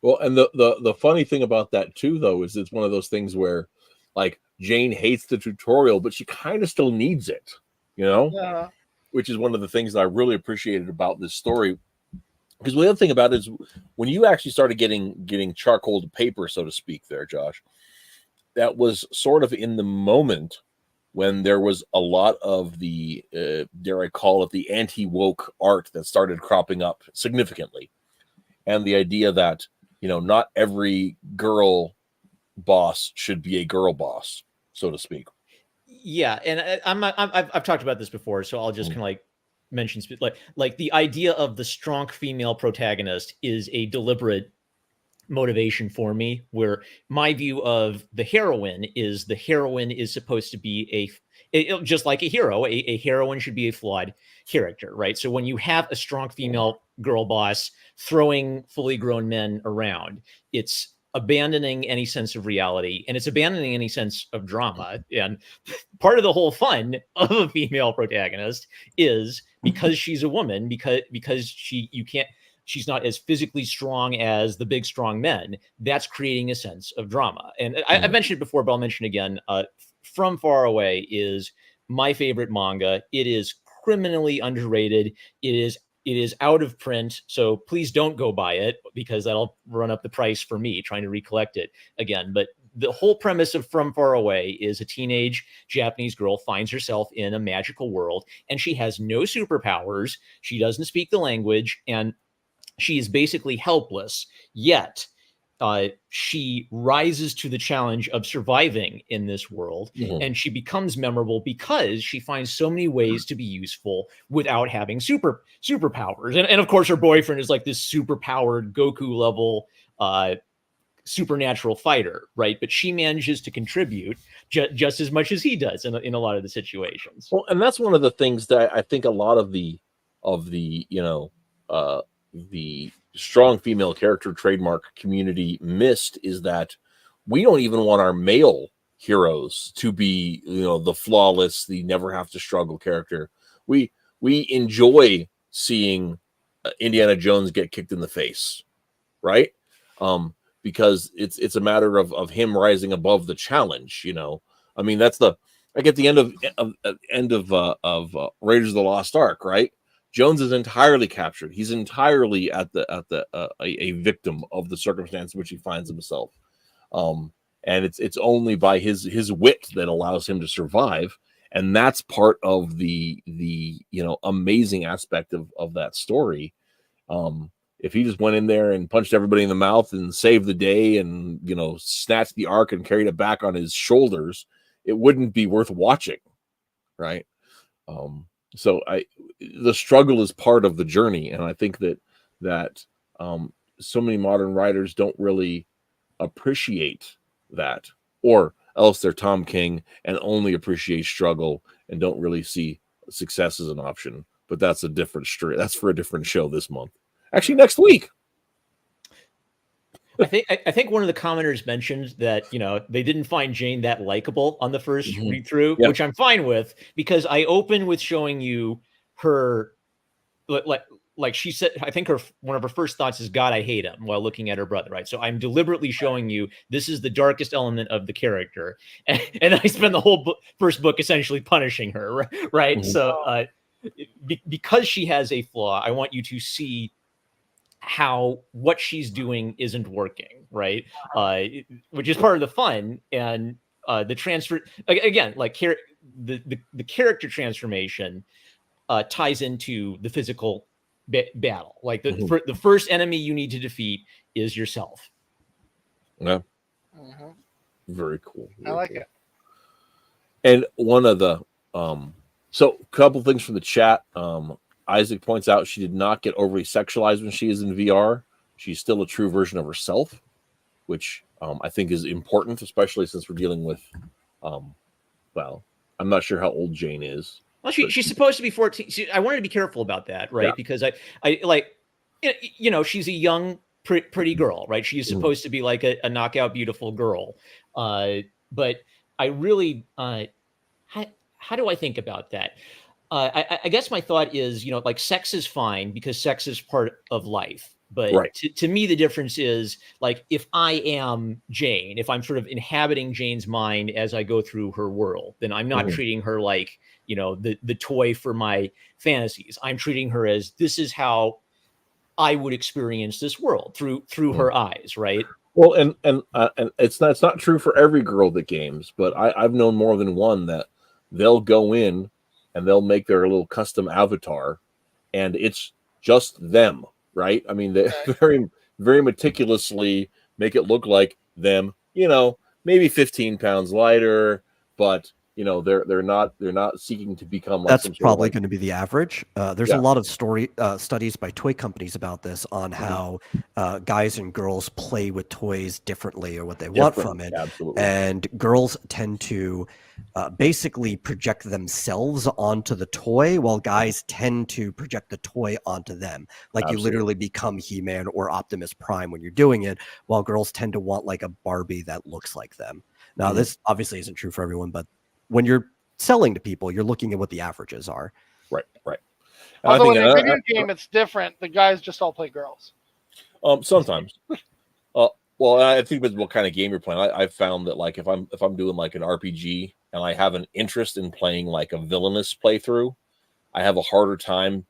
Speaker 2: Well, and the funny thing about that too, though, is it's one of those things where, like, Jane hates the tutorial, but she kind of still needs it, you know, which is one of the things that I really appreciated about this story. Because the other thing about it is when you actually started getting charcoal to paper, so to speak, there, Josh, that was sort of in the moment when there was a lot of the, dare I call it, the anti-woke art that started cropping up significantly. And the idea that, you know, not every girl boss should be a girl boss, so to speak.
Speaker 5: Yeah, and I've talked about this before, so I'll just kind of like mention like the idea of the strong female protagonist is a deliberate motivation for me, where my view of the heroine is supposed to be just like a hero. A heroine should be a flawed character, right? So when you have a strong female girl boss throwing fully grown men around, it's abandoning any sense of reality, and it's abandoning any sense of drama. And part of the whole fun of a female protagonist is because she's a woman, because she's not as physically strong as the big strong men. That's creating a sense of drama. And I mentioned it before, but I'll mention it again. From Far Away is my favorite manga. It is criminally underrated. It is out of print, so please don't go buy it, because that'll run up the price for me trying to recollect it again. But the whole premise of From Far Away is a teenage Japanese girl finds herself in a magical world, and she has no superpowers. She doesn't speak the language, and she is basically helpless. Yet she rises to the challenge of surviving in this world, and she becomes memorable because she finds so many ways to be useful without having superpowers. And of course, her boyfriend is like this superpowered Goku level supernatural fighter, right? But she manages to contribute just as much as he does in a lot of the situations.
Speaker 2: Well, and that's one of the things that I think a lot of the you know, the strong female character trademark community missed, is that we don't even want our male heroes to be, you know, the flawless, the never have to struggle character. We enjoy seeing Indiana Jones get kicked in the face, right? Because it's a matter of him rising above the challenge. You know, I mean, that's like at the end of Raiders of the Lost Ark, right? Jones is entirely captured. He's entirely a victim of the circumstance in which he finds himself, and it's only by his wit that allows him to survive, and that's part of the you know, amazing aspect of that story. If he just went in there and punched everybody in the mouth and saved the day, and, you know, snatched the ark and carried it back on his shoulders, it wouldn't be worth watching, right? So the struggle is part of the journey, and I think that so many modern writers don't really appreciate that, or else they're Tom King and only appreciate struggle and don't really see success as an option. But that's a different story. That's for a different show this month. Actually, next week.
Speaker 5: I think one of the commenters mentioned that, you know, they didn't find Jane that likable on the first read through, which I'm fine with, because I open with showing you her, like she said, I think one of her first thoughts is, God, I hate him, while looking at her brother, right? So I'm deliberately showing you this is the darkest element of the character, and I spend the whole first book essentially punishing her, right? So because she has a flaw, I want you to see what she's doing isn't working, right? Which is part of the fun. And the transfer again, like here, the character transformation ties into the physical battle. Like the first enemy you need to defeat is yourself.
Speaker 2: Yeah.
Speaker 4: Mm-hmm.
Speaker 2: Very cool.
Speaker 4: I like it.
Speaker 2: And one of the so a couple things from the chat. Isaac points out she did not get overly sexualized when she is in VR. She's still a true version of herself, which I think is important, especially since we're dealing with well, I'm not sure how old Jane is.
Speaker 5: Well, she's supposed to be 14. I wanted to be careful about that, right? Yeah. Because I like, you know, she's a young, pretty girl, right? She's supposed to be like a knockout, beautiful girl. But I really, how do I think about that? I guess my thought is, you know, like sex is fine because sex is part of life. But to me, the difference is like if I am Jane, if I'm sort of inhabiting Jane's mind as I go through her world, then I'm not treating her like, you know, the toy for my fantasies. I'm treating her as this is how I would experience this world through her eyes, right?
Speaker 2: Well, and it's not true for every girl that games, but I've known more than one that they'll go in and they'll make their little custom avatar, and it's just them. Right? I mean, they very, very meticulously make it look like them. You know, maybe 15 pounds lighter, but you know, they're not seeking to become. Like
Speaker 6: that's probably going to be the average. There's a lot of studies by toy companies about this on how guys and girls play with toys differently or what they want from it.
Speaker 2: Absolutely.
Speaker 6: And girls tend to basically project themselves onto the toy, while guys tend to project the toy onto them. Like you literally become He-Man or Optimus Prime when you're doing it, while girls tend to want like a Barbie that looks like them. Now, this obviously isn't true for everyone, but when you're selling to people, you're looking at what the averages are.
Speaker 2: Right.
Speaker 4: Although in a video game, it's different. The guys just all play girls.
Speaker 2: Sometimes. Well, I think with what kind of game you're playing, I've found that like if I'm doing like an RPG and I have an interest in playing like a villainous playthrough, I have a harder time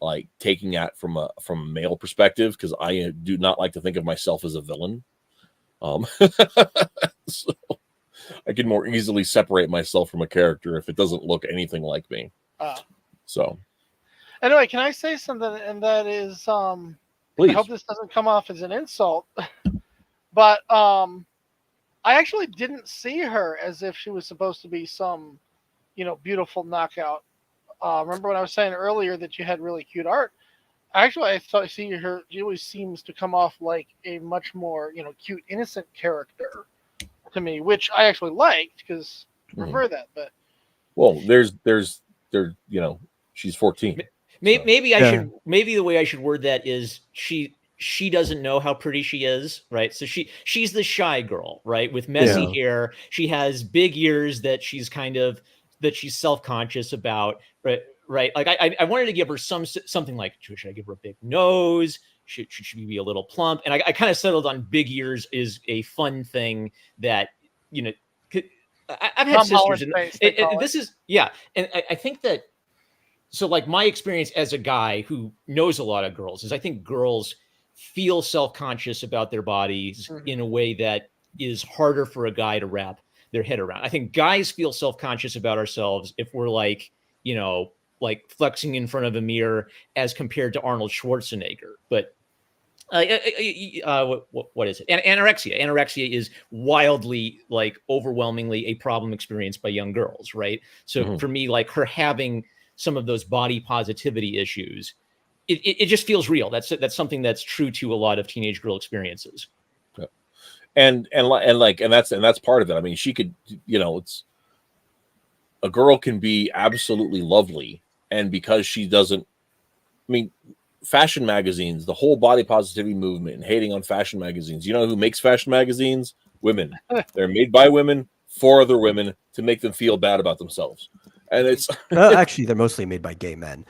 Speaker 2: like taking that from a male perspective because I do not like to think of myself as a villain. So I can more easily separate myself from a character if it doesn't look anything like me. So
Speaker 4: anyway, can I say something? And that is,
Speaker 2: please.
Speaker 4: I hope this doesn't come off as an insult, but I actually didn't see her as if she was supposed to be some, you know, beautiful knockout. Remember when I was saying earlier that you had really cute art? Actually, I thought see her. She always seems to come off like a much more, you know, cute, innocent character to me, which I actually liked because I prefer that. But
Speaker 2: well, there's you know, she's 14.
Speaker 5: Maybe I should. Maybe the way I should word that is she doesn't know how pretty she is, right? So she's the shy girl, right? With messy hair, she has big ears that she's self-conscious about, right? Like I wanted to give her something like, should I give her a big nose? Should she be a little plump? And I kind of settled on big ears is a fun thing that, you know, I've had sisters. This is, and I think that, so like my experience as a guy who knows a lot of girls is I think girls feel self-conscious about their bodies in a way that is harder for a guy to wrap their head around. I think guys feel self-conscious about ourselves if we're like, you know, like flexing in front of a mirror as compared to Arnold Schwarzenegger. But what is it? Anorexia is wildly, like, overwhelmingly a problem experienced by young girls, right? So for me, like, her having some of those body positivity issues, it just feels real. That's something that's true to a lot of teenage girl experiences.
Speaker 2: Yeah. And that's part of it. I mean, she could, you know, it's a girl can be absolutely lovely, and because she doesn't, I mean, fashion magazines, the whole body positivity movement and hating on fashion magazines. You know who makes fashion magazines? Women. They're made by women for other women to make them feel bad about themselves. And it's
Speaker 6: actually they're mostly made by gay men.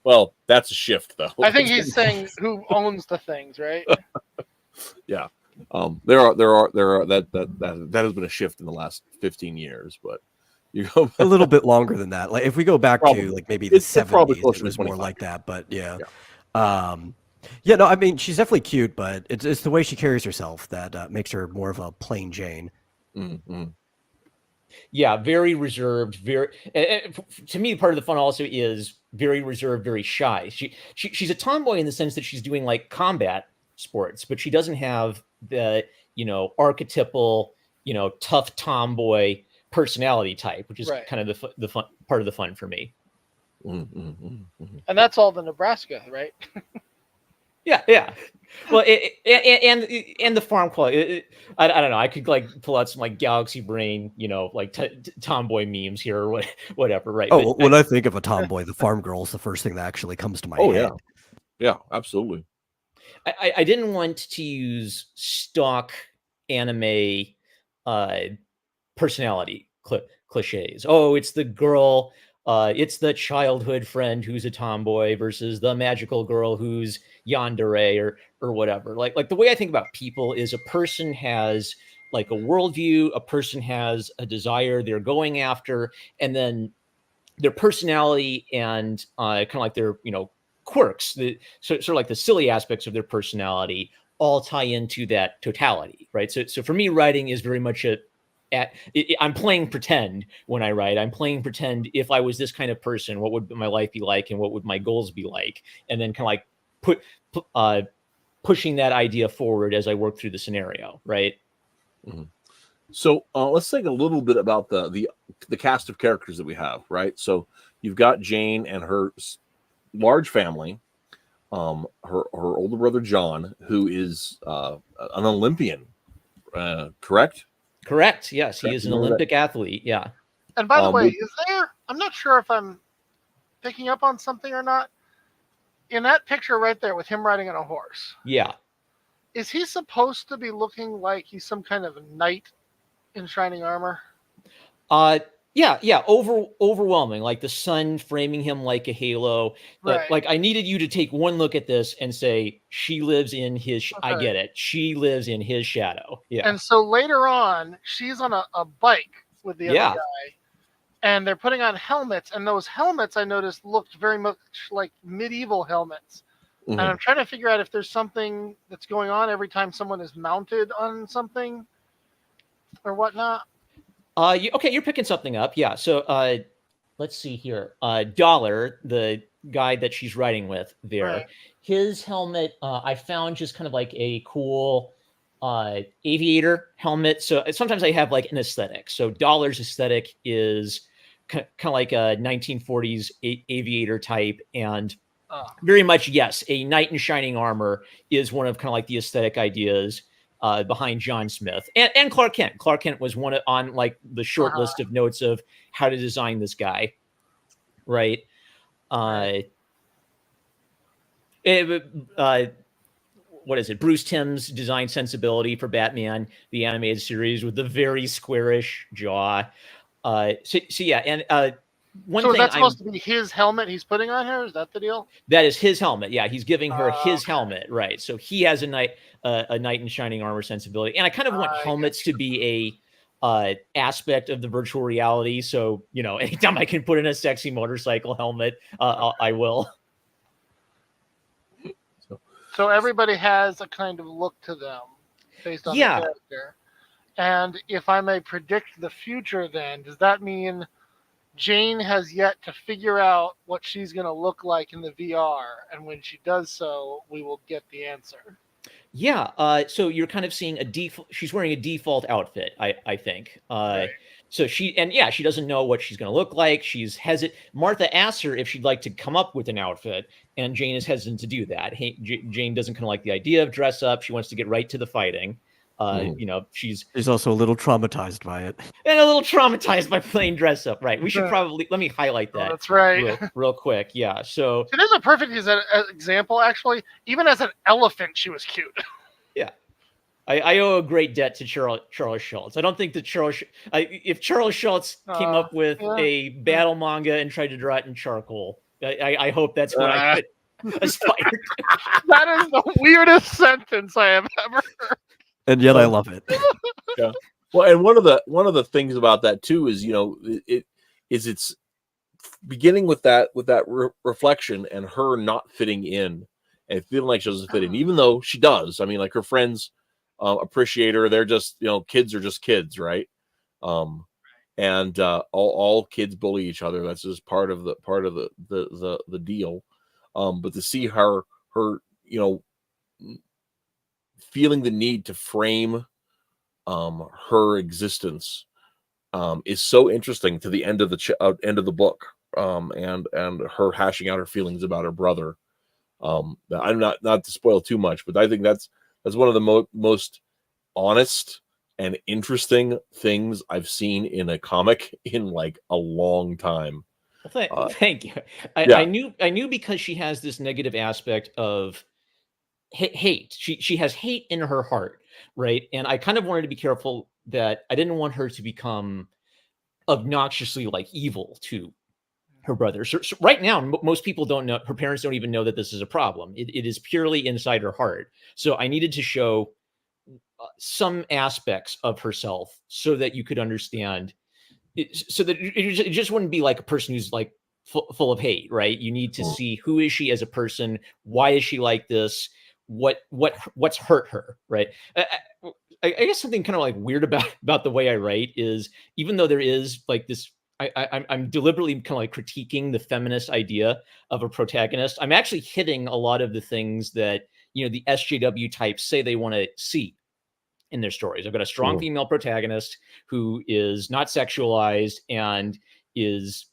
Speaker 2: Well, that's a shift, though.
Speaker 4: I think he's saying who owns the things, right?
Speaker 2: Yeah. There are that has been a shift in the last 15 years, but you go
Speaker 6: a little bit longer than that. Like if we go back to like maybe the 70s, it was more like that. But yeah. Yeah, no, I mean she's definitely cute, but it's the way she carries herself that makes her more of a plain Jane.
Speaker 2: Mm-hmm.
Speaker 5: Yeah, very reserved. Very to me, part of the fun also is very reserved, very shy. She's a tomboy in the sense that she's doing like combat sports, but she doesn't have the archetypal tough tomboy personality type, which is
Speaker 4: Right.
Speaker 5: kind of the fun part of the fun for me.
Speaker 2: Mm-hmm.
Speaker 4: And that's all the Nebraska, right?
Speaker 5: Yeah. Well, and the farm quality. I don't know. I could like pull out some like Galaxy Brain, like tomboy memes here or whatever, right?
Speaker 6: Oh,
Speaker 5: But
Speaker 6: when I think of a tomboy, the farm girl is the first thing that actually comes to my head.
Speaker 2: Yeah, absolutely.
Speaker 5: I didn't want to use stock anime personality cliches. Oh, it's the girl, it's the childhood friend who's a tomboy versus the magical girl who's yandere or whatever. Like the way I think about people is a person has like a worldview, a person has a desire they're going after, and then their personality and kind of like their quirks, sort of like the silly aspects of their personality, all tie into that totality, right? So for me, writing is very much I'm playing pretend when I write. I'm playing pretend if I was this kind of person, what would my life be like, and what would my goals be like, and then kind of like pushing that idea forward as I work through the scenario, right?
Speaker 2: Mm-hmm. So let's think a little bit about the cast of characters that we have, right? So you've got Jane and her large family, her older brother John, who is an Olympian, correct?
Speaker 5: Correct. Yes, he is an Olympic athlete. Yeah.
Speaker 4: And by the way, is there? I'm not sure if I'm picking up on something or not. In that picture right there with him riding on a horse.
Speaker 5: Yeah.
Speaker 4: Is he supposed to be looking like he's some kind of knight in shining armor?
Speaker 5: Yeah. Overwhelming, like the sun framing him like a halo.
Speaker 4: Right.
Speaker 5: Like I needed you to take one look at this and say, she lives in his,
Speaker 4: Okay.
Speaker 5: I get it. She lives in his shadow. Yeah.
Speaker 4: And so later on, she's on a bike with the other guy, and they're putting on helmets, and those helmets I noticed looked very much like medieval helmets.
Speaker 2: Mm-hmm.
Speaker 4: And I'm trying to figure out if there's something that's going on every time someone is mounted on something or whatnot.
Speaker 5: Okay, you're picking something up. Yeah. So let's see here. Dollar, the guy that she's riding with there,
Speaker 4: Right.
Speaker 5: His helmet, I found just kind of like a cool aviator helmet. So sometimes I have like an aesthetic. So Dollar's aesthetic is kind of like a 1940s aviator type, and very much, yes, a knight in shining armor is one of kind of like the aesthetic ideas behind John Smith and Clark Kent. Clark Kent was one on like the short list of notes of how to design this guy, right? What is it? Bruce Timm's design sensibility for Batman, the animated series, with the very squarish jaw. So yeah, and one
Speaker 4: so
Speaker 5: thing
Speaker 4: that's supposed to be his helmet he's putting on her? Is that the deal?
Speaker 5: That is his helmet. Yeah, he's giving her his
Speaker 4: okay.
Speaker 5: helmet, right? So he has a knight in shining armor sensibility, and I kind of want helmets to be a aspect of the virtual reality. So anytime I can put in a sexy motorcycle helmet, I will.
Speaker 4: So everybody has a kind of look to them based on the character. And if I may predict the future, then does that mean Jane has yet to figure out what she's going to look like in the VR, and when she does so, we will get the answer?
Speaker 5: Yeah. So you're kind of seeing she's wearing a default outfit, I think.
Speaker 4: Right.
Speaker 5: So she doesn't know what she's going to look like. She's hesitant. Martha asks her if she'd like to come up with an outfit, and Jane is hesitant to do that. Jane doesn't kind of like the idea of dress up. She wants to get right to the fighting. She's
Speaker 6: also a little traumatized by it,
Speaker 5: and a little traumatized by playing dress up. Right. We should probably let me highlight that.
Speaker 4: That's right.
Speaker 5: Real quick. Yeah. So
Speaker 4: there's a perfect example. Actually, even as an elephant, she was cute.
Speaker 5: Yeah. I owe a great debt to Charles Schultz. I don't think that if Charles Schultz came up with a battle manga and tried to draw it in charcoal, I hope that's what I could aspire to.
Speaker 4: That is the weirdest sentence I have ever heard.
Speaker 6: And yet I love it.
Speaker 2: Yeah. Well, and one of the things about that too is it's beginning with that reflection and her not fitting in and feeling like she doesn't fit in, even though she does. I mean, like her friends appreciate her. They're just, kids are just kids, right? And all kids bully each other. That's just part of the deal. But to see her feeling the need to frame her existence is so interesting to the end of the book, and her hashing out her feelings about her brother. I'm not to spoil too much, but I think that's one of the most honest and interesting things I've seen in a comic in like a long time.
Speaker 5: Thank you.
Speaker 2: Yeah.
Speaker 5: I knew because she has this negative aspect of hate. She has hate in her heart, right? And I kind of wanted to be careful that I didn't want her to become obnoxiously like evil to her brother. So right now, most people don't know. Her parents don't even know that this is a problem. It is purely inside her heart. So I needed to show some aspects of herself so that you could understand. So that it just wouldn't be like a person who's like full of hate, right? You need to see who is she as a person. Why is she like this? What's hurt her, right? I guess something kind of like weird about the way I write is, even though there is like this, I'm deliberately kind of like critiquing the feminist idea of a protagonist. I'm actually hitting a lot of the things that the SJW types say they want to see in their stories. I've got a strong female protagonist who is not sexualized and is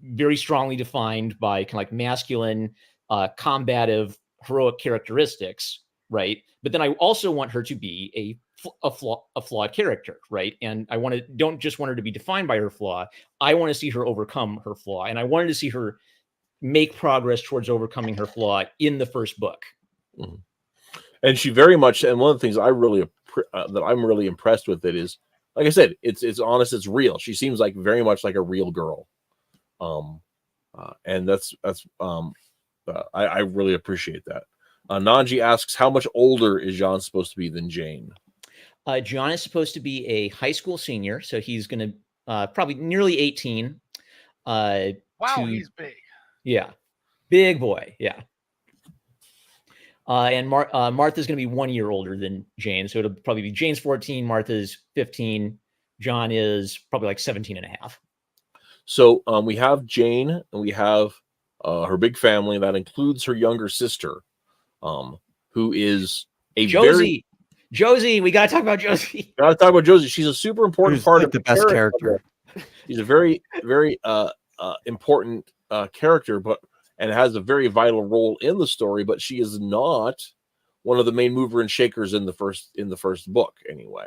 Speaker 5: very strongly defined by kind of like masculine, combative, heroic characteristics, right? But then I also want her to be a flawed character, right? And I don't just want her to be defined by her flaw. I want to see her overcome her flaw, and I wanted to see her make progress towards overcoming her flaw in the first book.
Speaker 2: Mm-hmm. And she very much, and one of the things I'm really impressed with it is, like I said, it's honest, it's real. She seems like very much like a real girl, and that's I really appreciate that. Nanji asks, how much older is John supposed to be than Jane?
Speaker 5: John is supposed to be a high school senior, so he's going to probably nearly 18.
Speaker 4: Wow, he's big.
Speaker 5: Yeah, big boy. Yeah. And Martha's going to be 1 year older than Jane. So it'll probably be Jane's 14, Martha's 15. John is probably like 17 and a half.
Speaker 2: So we have Jane, and we have her big family. That includes her younger sister, who is a
Speaker 5: Josie. We got to talk about Josie.
Speaker 2: Got to talk about Josie. She's a super important part of
Speaker 6: the best character.
Speaker 2: She's a very, very important character, and has a very vital role in the story, but she is not one of the main mover and shakers in the first book anyway.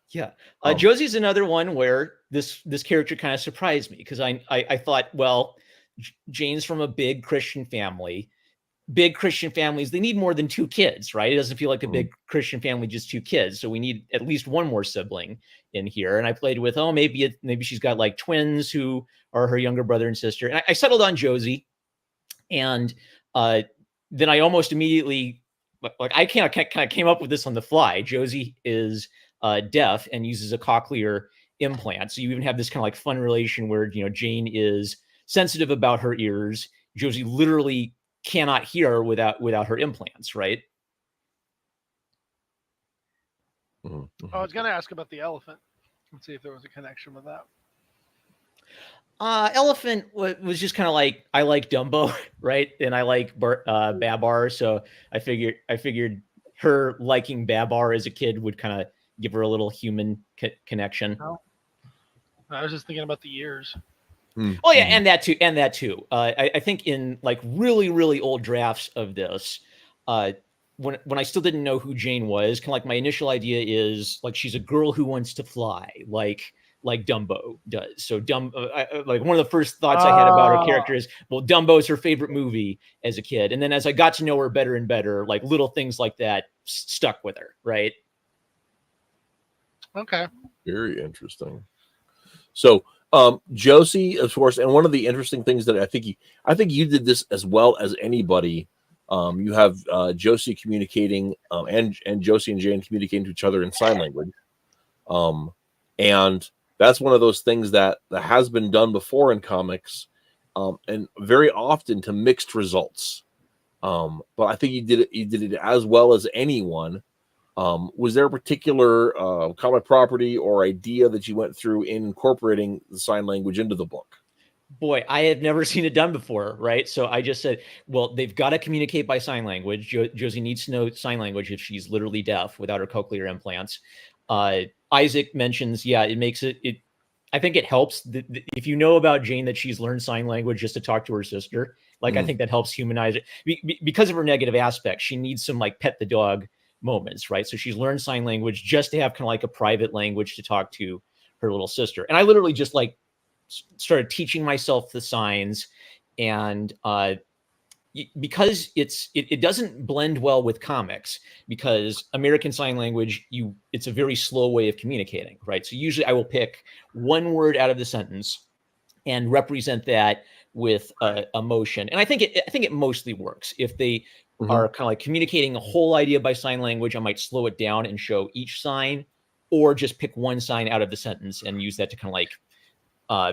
Speaker 5: Yeah. Josie's another one where this character kind of surprised me, because I thought, well, Jane's from a big Christian family. Big Christian families, they need more than 2 kids, right? It doesn't feel like a big Christian family, just 2 kids. So we need at least one more sibling in here. And I played with, maybe she's got like twins who are her younger brother and sister. And I settled on Josie. And then I almost immediately, like, I kind of came up with this on the fly. Josie is deaf and uses a cochlear implant. So you even have this kind of like fun relation where, Jane is sensitive about her ears. Josie literally cannot hear without her implants, right?
Speaker 2: Mm-hmm.
Speaker 4: I was going to ask about the elephant and see if there was a connection with that.
Speaker 5: Elephant was just kind of like, I like Dumbo, right? And I like Babar, so I figured her liking Babar as a kid would kind of give her a little human connection.
Speaker 4: Oh. I was just thinking about the ears.
Speaker 5: Oh yeah, and that too. I think in like really, really old drafts of this, when I still didn't know who Jane was, kind of like my initial idea is like she's a girl who wants to fly, like Dumbo does. So like one of the first thoughts I had about her character is, well, Dumbo's her favorite movie as a kid, and then as I got to know her better and better, like little things like that stuck with her, right?
Speaker 4: Okay.
Speaker 2: Very interesting. So Josie, of course, and one of the interesting things that I think you did this as well as anybody. You have Josie communicating, and Josie and Jane communicating to each other in sign language, and that's one of those things that has been done before in comics, and very often to mixed results. But I think you did it as well as anyone. Was there a particular comic property or idea that you went through in incorporating the sign language into the book?
Speaker 5: Boy, I have never seen it done before, right? So I just said, well, they've got to communicate by sign language. Josie needs to know sign language if she's literally deaf without her cochlear implants. Isaac mentions, yeah, it makes it. I think it helps if you know about Jane that she's learned sign language just to talk to her sister. Like, I think that helps humanize it because of her negative aspects. She needs some like pet the dog moments, right? So she's learned sign language just to have kind of like a private language to talk to her little sister. And I literally just like started teaching myself the signs, and because it doesn't blend well with comics, because American Sign Language, it's a very slow way of communicating, right? So usually I will pick one word out of the sentence and represent that with a motion, and I think it mostly works. If they are kind of like communicating a whole idea by sign language, I might slow it down and show each sign, or just pick one sign out of the sentence and use that to kind of like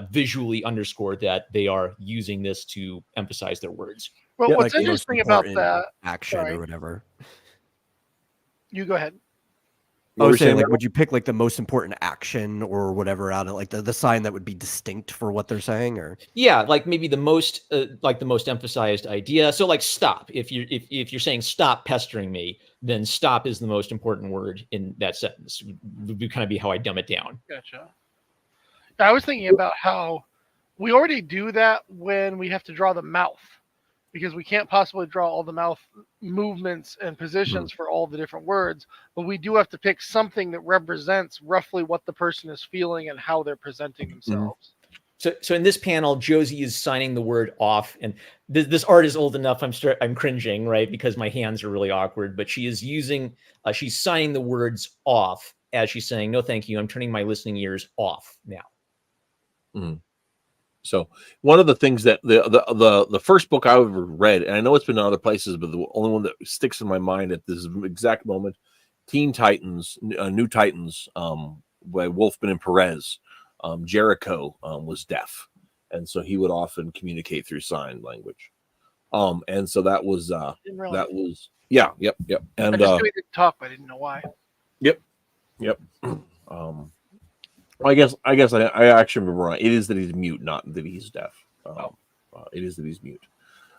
Speaker 5: visually underscore that they are using this to emphasize their words.
Speaker 4: Well,
Speaker 6: Yeah,
Speaker 4: what's
Speaker 6: like the most
Speaker 4: interesting about
Speaker 6: important
Speaker 4: that?
Speaker 6: action
Speaker 4: sorry.
Speaker 6: or whatever.
Speaker 4: You go ahead.
Speaker 6: I was saying, like, would you pick like the most important action or whatever out of like the sign that would be distinct for what they're saying, or
Speaker 5: Yeah, like maybe the most emphasized idea. So like stop. If you're saying stop pestering me, then stop is the most important word in that sentence. Would kind of be how I dumb it down.
Speaker 4: Gotcha. I was thinking about how we already do that when we have to draw the mouth, because we can't possibly draw all the mouth movements and positions for all the different words, but we do have to pick something that represents roughly what the person is feeling and how they're presenting themselves.
Speaker 5: So in this panel, Josie is signing the word off, and this art is old enough. I'm cringing, right, because my hands are really awkward. But she is she's signing the words off as she's saying, "No, thank you. I'm turning my listening ears off now."
Speaker 2: So one of the things that the first book I ever read, and I know it's been in other places, but the only one that sticks in my mind at this exact moment, Teen Titans, New Titans, by Wolfman and Perez. Jericho was deaf, and so he would often communicate through sign language. And so that was yep. And
Speaker 4: I just knew he didn't talk, but I didn't know why.
Speaker 2: Yep. I guess I actually remember right. It is that he's mute, not that he's deaf. It is that he's mute.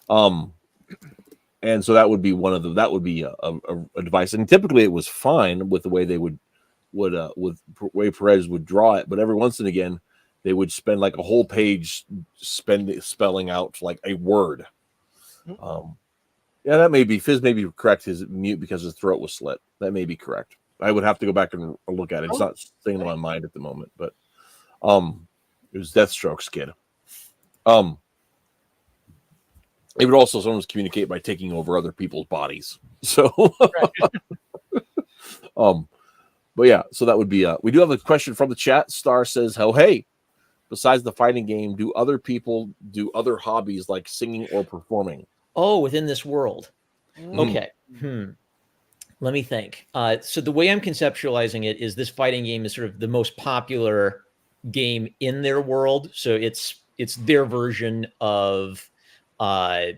Speaker 2: And so that would be a device, and typically it was fine with the way they would with way Perez would draw it, but every once and again they would spend like a whole page spelling out like a word. Yeah, that may be Fizz may be correct. His mute because his throat was slit. That may be correct. I would have to go back and look at it. It's not staying in my mind at the moment, but it was Deathstroke's kid. It would also sometimes communicate by taking over other people's bodies. So, but yeah, so that would be. We do have a question from the chat. Star says, "Oh, hey, besides the fighting game, do other people do other hobbies like singing or performing?"
Speaker 5: Oh, within this world. Okay. Let me think. So the way I'm conceptualizing it is this fighting game is sort of the most popular game in their world. So it's their version of, I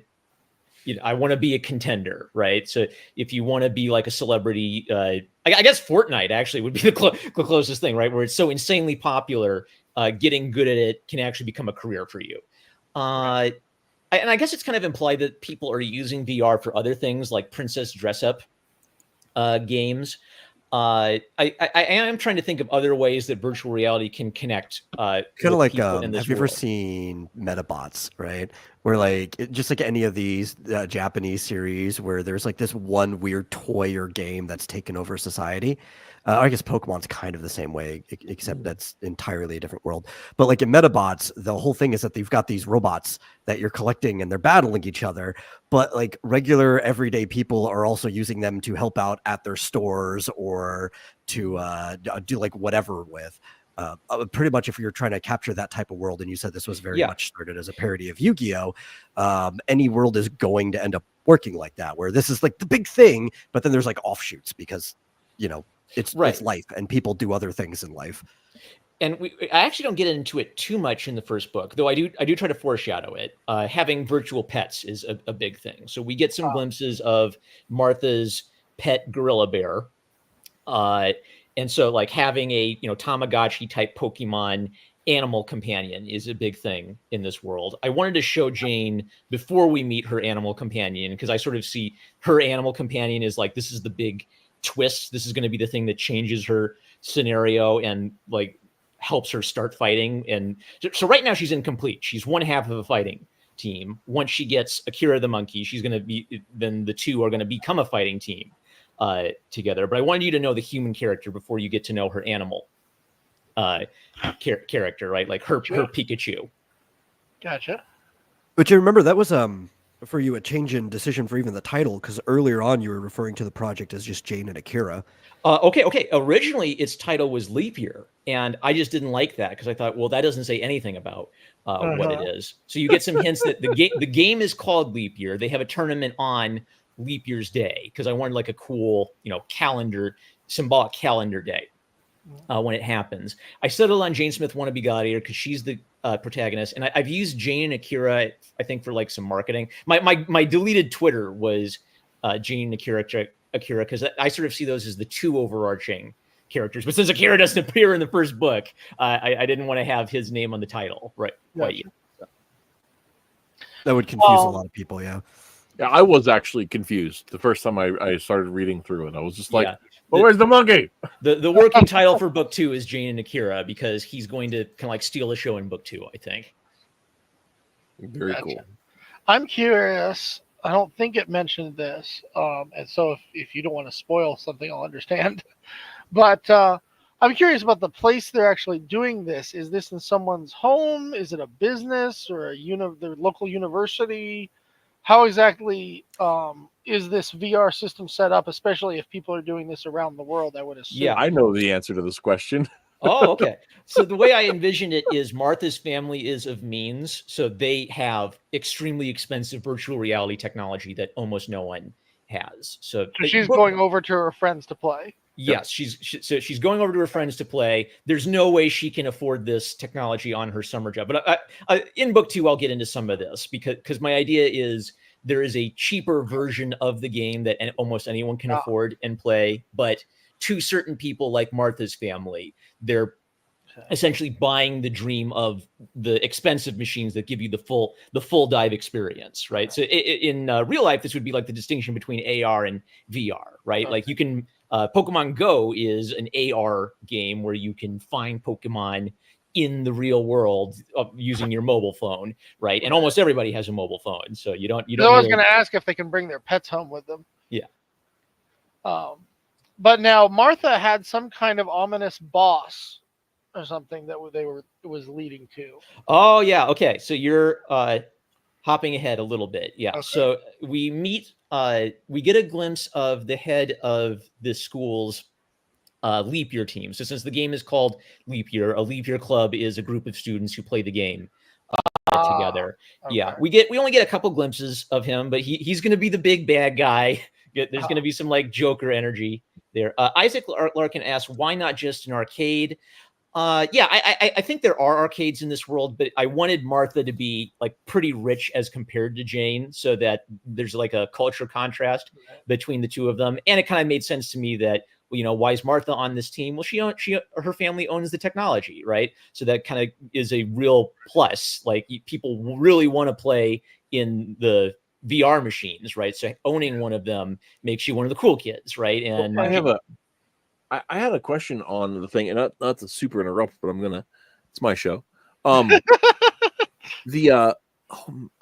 Speaker 5: want to be a contender, right? So if you want to be like a celebrity, I guess Fortnite actually would be the closest thing, right? Where it's so insanely popular, getting good at it can actually become a career for you. And I guess it's kind of implied that people are using VR for other things like princess dress up games. I am trying to think of other ways that virtual reality can connect. Kind
Speaker 6: of like, have you ever seen Metabots, right? Where like, just like any of these Japanese series where there's like this one weird toy or game that's taken over society. I guess Pokemon's kind of the same way, except that's entirely a different world. But like in Metabots, the whole thing is that they've got these robots that you're collecting and they're battling each other. But like regular everyday people are also using them to help out at their stores or to do like whatever with. Pretty much if you're trying to capture that type of world, and you said this was very much started as a parody of Yu-Gi-Oh! Any world is going to end up working like that, where this is like the big thing, but then there's like offshoots because, it's life and people do other things in life.
Speaker 5: and I actually don't get into it too much in the first book, though I do try to foreshadow it. Having virtual pets is a big thing. So we get some glimpses of Martha's pet gorilla bear. And so like having a, Tamagotchi type Pokemon animal companion is a big thing in this world. I wanted to show Jane before we meet her animal companion, because I sort of see her animal companion as like, this is the big twist. This is going to be the thing that changes her scenario and like helps her start fighting. And so right now she's incomplete. She's one half of a fighting team. Once she gets Akira the monkey, then the two are going to become a fighting team together. But I wanted you to know the human character before you get to know her animal character, right? Like her Pikachu.
Speaker 4: Gotcha.
Speaker 6: But you remember that was for you a change in decision for even the title, because earlier on you were referring to the project as just Jane and Akira.
Speaker 5: Okay. Originally, its title was Leap Year, and I just didn't like that because I thought, well, that doesn't say anything about what it is. So you get some hints that the game is called Leap Year. They have a tournament on Leap Year's Day because I wanted like a cool, symbolic calendar day when it happens. I settled on Jane Smith Wannabe Gladiator because she's the protagonist, and I've used Jane and Akira, I think, for like some marketing. My deleted Twitter was Jane and Akira because I sort of see those as the two overarching characters. But since Akira doesn't appear in the first book, I didn't want to have his name on the title, right? Quite yet.
Speaker 6: That would confuse a lot of people, yeah.
Speaker 2: Yeah, I was actually confused the first time I started reading through it. I was just like, well, where's the monkey?
Speaker 5: The working title for book 2 is Jane and Akira because he's going to kind of like steal the show in book 2, I think.
Speaker 2: Very cool.
Speaker 4: I'm curious. I don't think it mentioned this. And so if you don't want to spoil something, I'll understand. But I'm curious about the place they're actually doing this. Is this in someone's home? Is it a business or their local university? How exactly is this VR system set up, especially if people are doing this around the world, I would assume?
Speaker 2: Yeah, I know the answer to this question.
Speaker 5: Oh, okay. So the way I envisioned it is Martha's family is of means. So they have extremely expensive virtual reality technology that almost no one has. So
Speaker 4: she's going over to her friends to play.
Speaker 5: Yes, she's going over to her friends to play. There's no way she can afford this technology on her summer job. But in book 2, I'll get into some of this because my idea is there is a cheaper version of the game that almost anyone can afford and play. But to certain people like Martha's family, they're essentially buying the dream of the expensive machines that give you the full dive experience, right? So in real life, this would be like the distinction between AR and VR, right? Okay. Like you can Pokemon Go is an AR game where you can find Pokemon in the real world using your mobile phone, right? And almost everybody has a mobile phone, so you don't.
Speaker 4: I was going to ask if they can bring their pets home with them.
Speaker 5: Yeah.
Speaker 4: But now Martha had some kind of ominous boss or something that was leading to.
Speaker 5: Oh yeah, okay. So you're hopping ahead a little bit. Yeah. Okay. So we meet. We get a glimpse of the head of the school's leap year team. So since the game is called Leap Year, a leap year club is a group of students who play the game together. Okay. Yeah. We only get a couple glimpses of him, but he's going to be the big bad guy. There's going to be some like Joker energy there. Isaac Larkin asks, why not just an arcade? I think there are arcades in this world, but I wanted Martha to be like pretty rich as compared to Jane, so that there's like a culture contrast between the two of them. And it kind of made sense to me that, why is Martha on this team? Well, her family owns the technology, right? So that kind of is a real plus. Like people really want to play in the VR machines, right? So owning one of them makes you one of the cool kids, right? And
Speaker 2: I had a question on the thing, and not to super interrupt, but it's my show. Man, I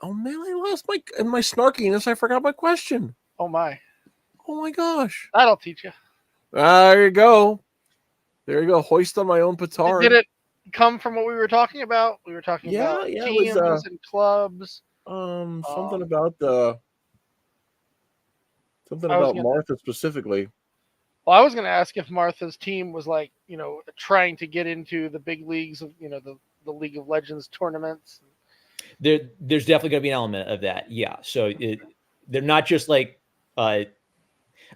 Speaker 2: lost my snarkiness. I forgot my question.
Speaker 4: Oh my
Speaker 2: gosh.
Speaker 4: That'll teach you.
Speaker 2: There you go. Hoist on my own petard.
Speaker 4: Did it come from what we were talking about? We were talking about teams and clubs.
Speaker 2: Something about Martha specifically.
Speaker 4: Well, I was going to ask if Martha's team was like, trying to get into the big leagues of, the League of Legends tournaments.
Speaker 5: There's definitely going to be an element of that. Yeah. So they're not just like,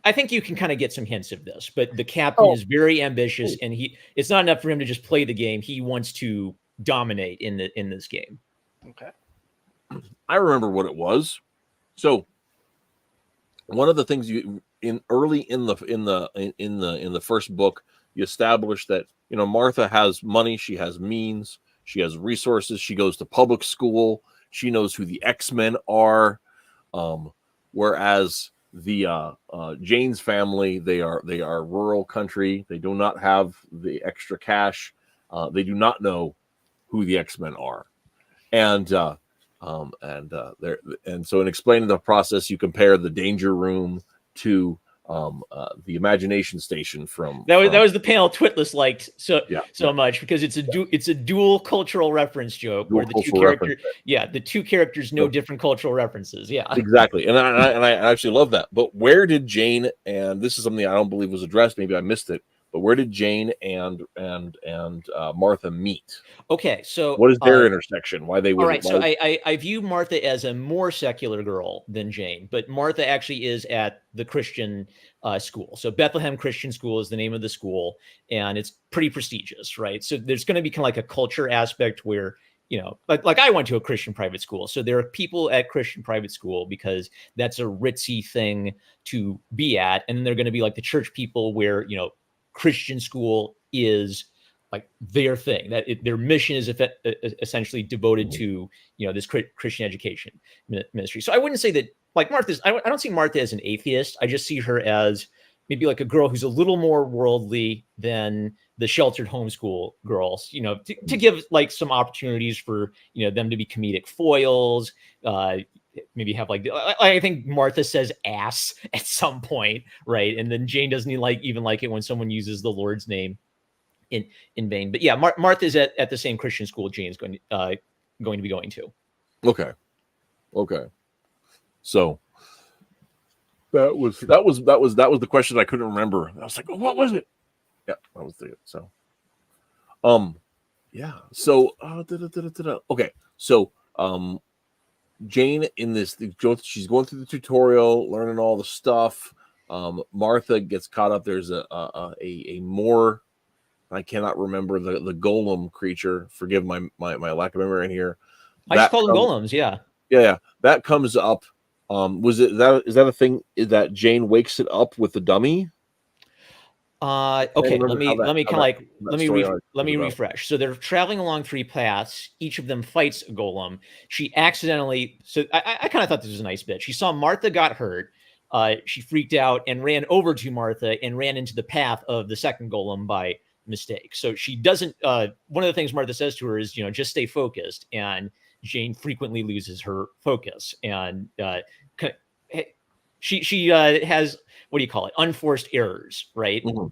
Speaker 5: I think you can kind of get some hints of this, but the captain is very ambitious, and it's not enough for him to just play the game. He wants to dominate in this game.
Speaker 4: Okay.
Speaker 2: I remember what it was. So one of the things early in the first book, you establish that, you know, Martha has money, she has means, she has resources, she goes to public school, she knows who the X-Men are, whereas the Jane's family, they are rural country, they do not have the extra cash, they do not know who the X-Men are, and so in explaining the process, you compare the Danger Room to the Imagination Station from
Speaker 5: that was the panel Twitless liked so much, because it's a dual cultural reference joke where the two characters know different cultural references. Yeah,
Speaker 2: exactly, and I actually love that. But where did Jane, and this is something I don't believe was addressed, maybe I missed it, but where did Jane and Martha meet?
Speaker 5: Okay, so
Speaker 2: what is their intersection? Why they would?
Speaker 5: All right, so I view Martha as a more secular girl than Jane, but Martha actually is at the Christian school. So Bethlehem Christian School is the name of the school, and it's pretty prestigious, right? So there's going to be kind of like a culture aspect where, you know, like I went to a Christian private school, so there are people at Christian private school because that's a ritzy thing to be at, and then they're going to be like the church people where, you know, Christian school is like their thing, that their mission is essentially devoted to, you know, this Christian education ministry. So I wouldn't say that like Martha's, I don't see Martha as an atheist. I just see her as maybe like a girl who's a little more worldly than the sheltered homeschool girls, you know, to give like some opportunities for, you know, them to be comedic foils, maybe have like, I think Martha says ass at some point, right? And then Jane doesn't even like it when someone uses the Lord's name in vain. But yeah, Martha's at the same Christian school Jane's going to be going to.
Speaker 2: Okay. So that was the question I couldn't remember. I was like, oh, what was it? Yeah, that was it. So yeah. So okay. So Jane in this, she's going through the tutorial, learning all the stuff. Martha gets caught up. There's a more, I cannot remember the golem creature. Forgive my lack of memory in here.
Speaker 5: I just call them golems. Yeah.
Speaker 2: That comes up. Is that a thing that Jane wakes it up with the dummy?
Speaker 5: Okay. Let me refresh. So they're traveling along three paths. Each of them fights a golem. She accidentally. So I kind of thought this was a nice bit. She saw Martha got hurt. She freaked out and ran over to Martha and ran into the path of the second golem by mistake. So she doesn't, one of the things Martha says to her is, you know, just stay focused, and Jane frequently loses her focus, and she has, what do you call it, unforced errors, right?
Speaker 2: Mm-hmm.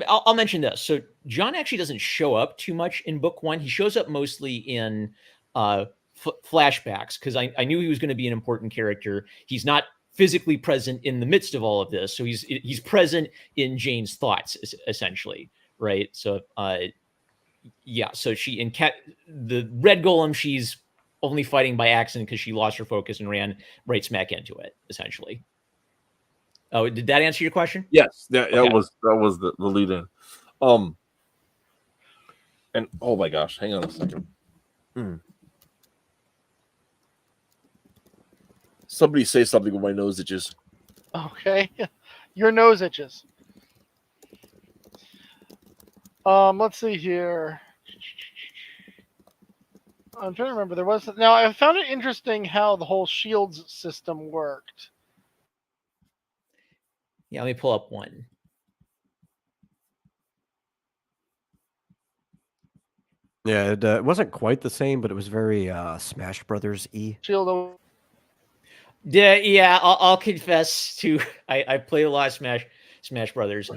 Speaker 5: I'll mention this. So John actually doesn't show up too much in book one. He shows up mostly in flashbacks, because I knew he was going to be an important character. He's not physically present in the midst of all of this, so he's present in Jane's thoughts, essentially, right? So yeah, so the red golem, she's only fighting by accident because she lost her focus and ran right smack into it, essentially. Oh, did that answer your question?
Speaker 2: Yes, that was the lead in. And oh my gosh, hang on a second. Somebody say something when my nose itches.
Speaker 4: Okay, your nose itches. Let's see here. I'm trying to remember. There was now. I found it interesting how the whole shields system worked.
Speaker 5: Yeah, let me pull up one.
Speaker 6: Yeah, it wasn't quite the same, but it was very Smash Brothers-y.
Speaker 4: Shield.
Speaker 5: Yeah, I'll confess to I played a lot of Smash Brothers.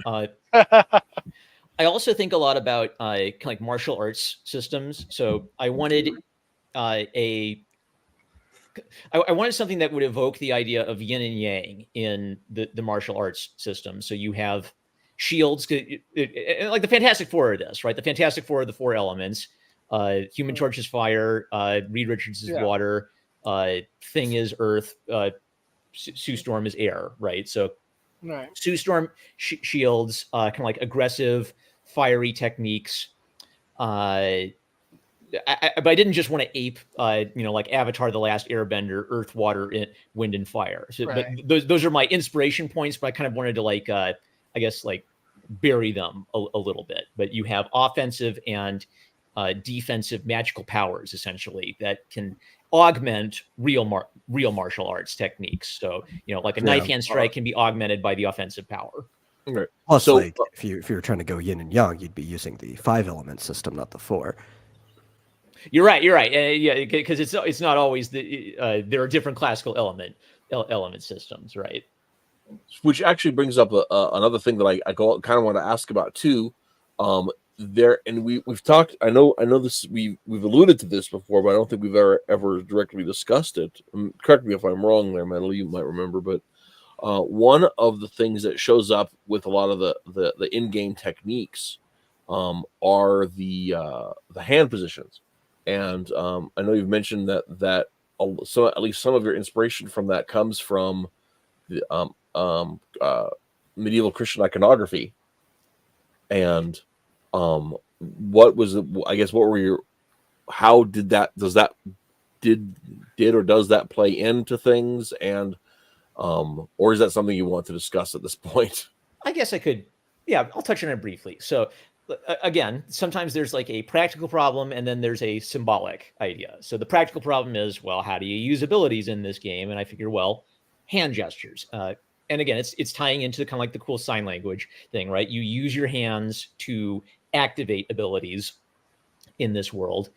Speaker 5: I also think a lot about kind of like martial arts systems. So I wanted I wanted something that would evoke the idea of yin and yang in the martial arts system. So you have shields, like the Fantastic Four are this, right? The Fantastic Four are the four elements. Human Torch is fire. Reed Richards is water. Thing is earth. Sue Storm is air, right? So
Speaker 4: Right.
Speaker 5: Sue Storm shields, kind of like aggressive, fiery techniques. But I didn't just want to ape, like Avatar: The Last Airbender, Earth, Water, Wind, and Fire. So,
Speaker 4: Right.
Speaker 5: But those are my inspiration points. But I kind of wanted to I guess bury them a little bit. But you have offensive and defensive magical powers essentially that can augment real martial arts techniques. So like a knife hand strike can be augmented by the offensive power.
Speaker 2: Right.
Speaker 6: Plus,
Speaker 2: So,
Speaker 6: like if you were trying to go yin and yang, you'd be using the 5-element system, not the 4.
Speaker 5: You're right. Yeah, because it's not always there are different classical element systems, right?
Speaker 2: which actually brings up another thing that I kind of want to ask about too. We've talked. I know this. We've alluded to this before, but I don't think we've ever directly discussed it. Correct me if I'm wrong, there, Metal. You might remember, but one of the things that shows up with a lot of the in-game techniques are the hand positions, and I know you've mentioned that so at least some of your inspiration from that comes from the medieval Christian iconography. And what was it? I guess what were your? How did that? Does that does that play into things? And or is that something you want to discuss at this point?
Speaker 5: I guess I could. Yeah, I'll touch on it briefly. So again, sometimes there's like a practical problem and then there's a symbolic idea. So the practical problem is, well, how do you use abilities in this game? And I figure, well, hand gestures. And again, it's tying into kind of like the cool sign language thing, right? You use your hands to activate abilities in this world.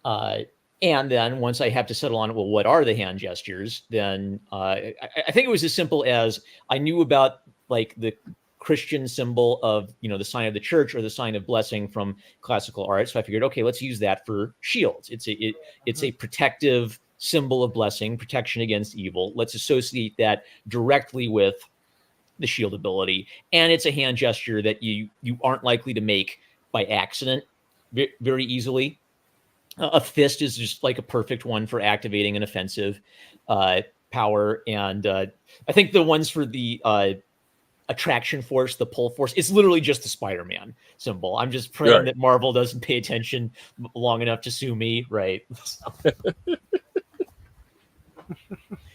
Speaker 5: And then once I have to settle on, well, what are the hand gestures? Then I think it was as simple as I knew about like the Christian symbol of, the sign of the church or the sign of blessing from classical art. So I figured, okay, let's use that for shields. It's a protective symbol of blessing, protection against evil. Let's associate that directly with the shield ability. And it's a hand gesture that you aren't likely to make by accident very easily. A fist is just like a perfect one for activating an offensive power. And I think the ones for the attraction force, the pull force, it's literally just the Spider-Man symbol. I'm just praying that Marvel doesn't pay attention long enough to sue me, right?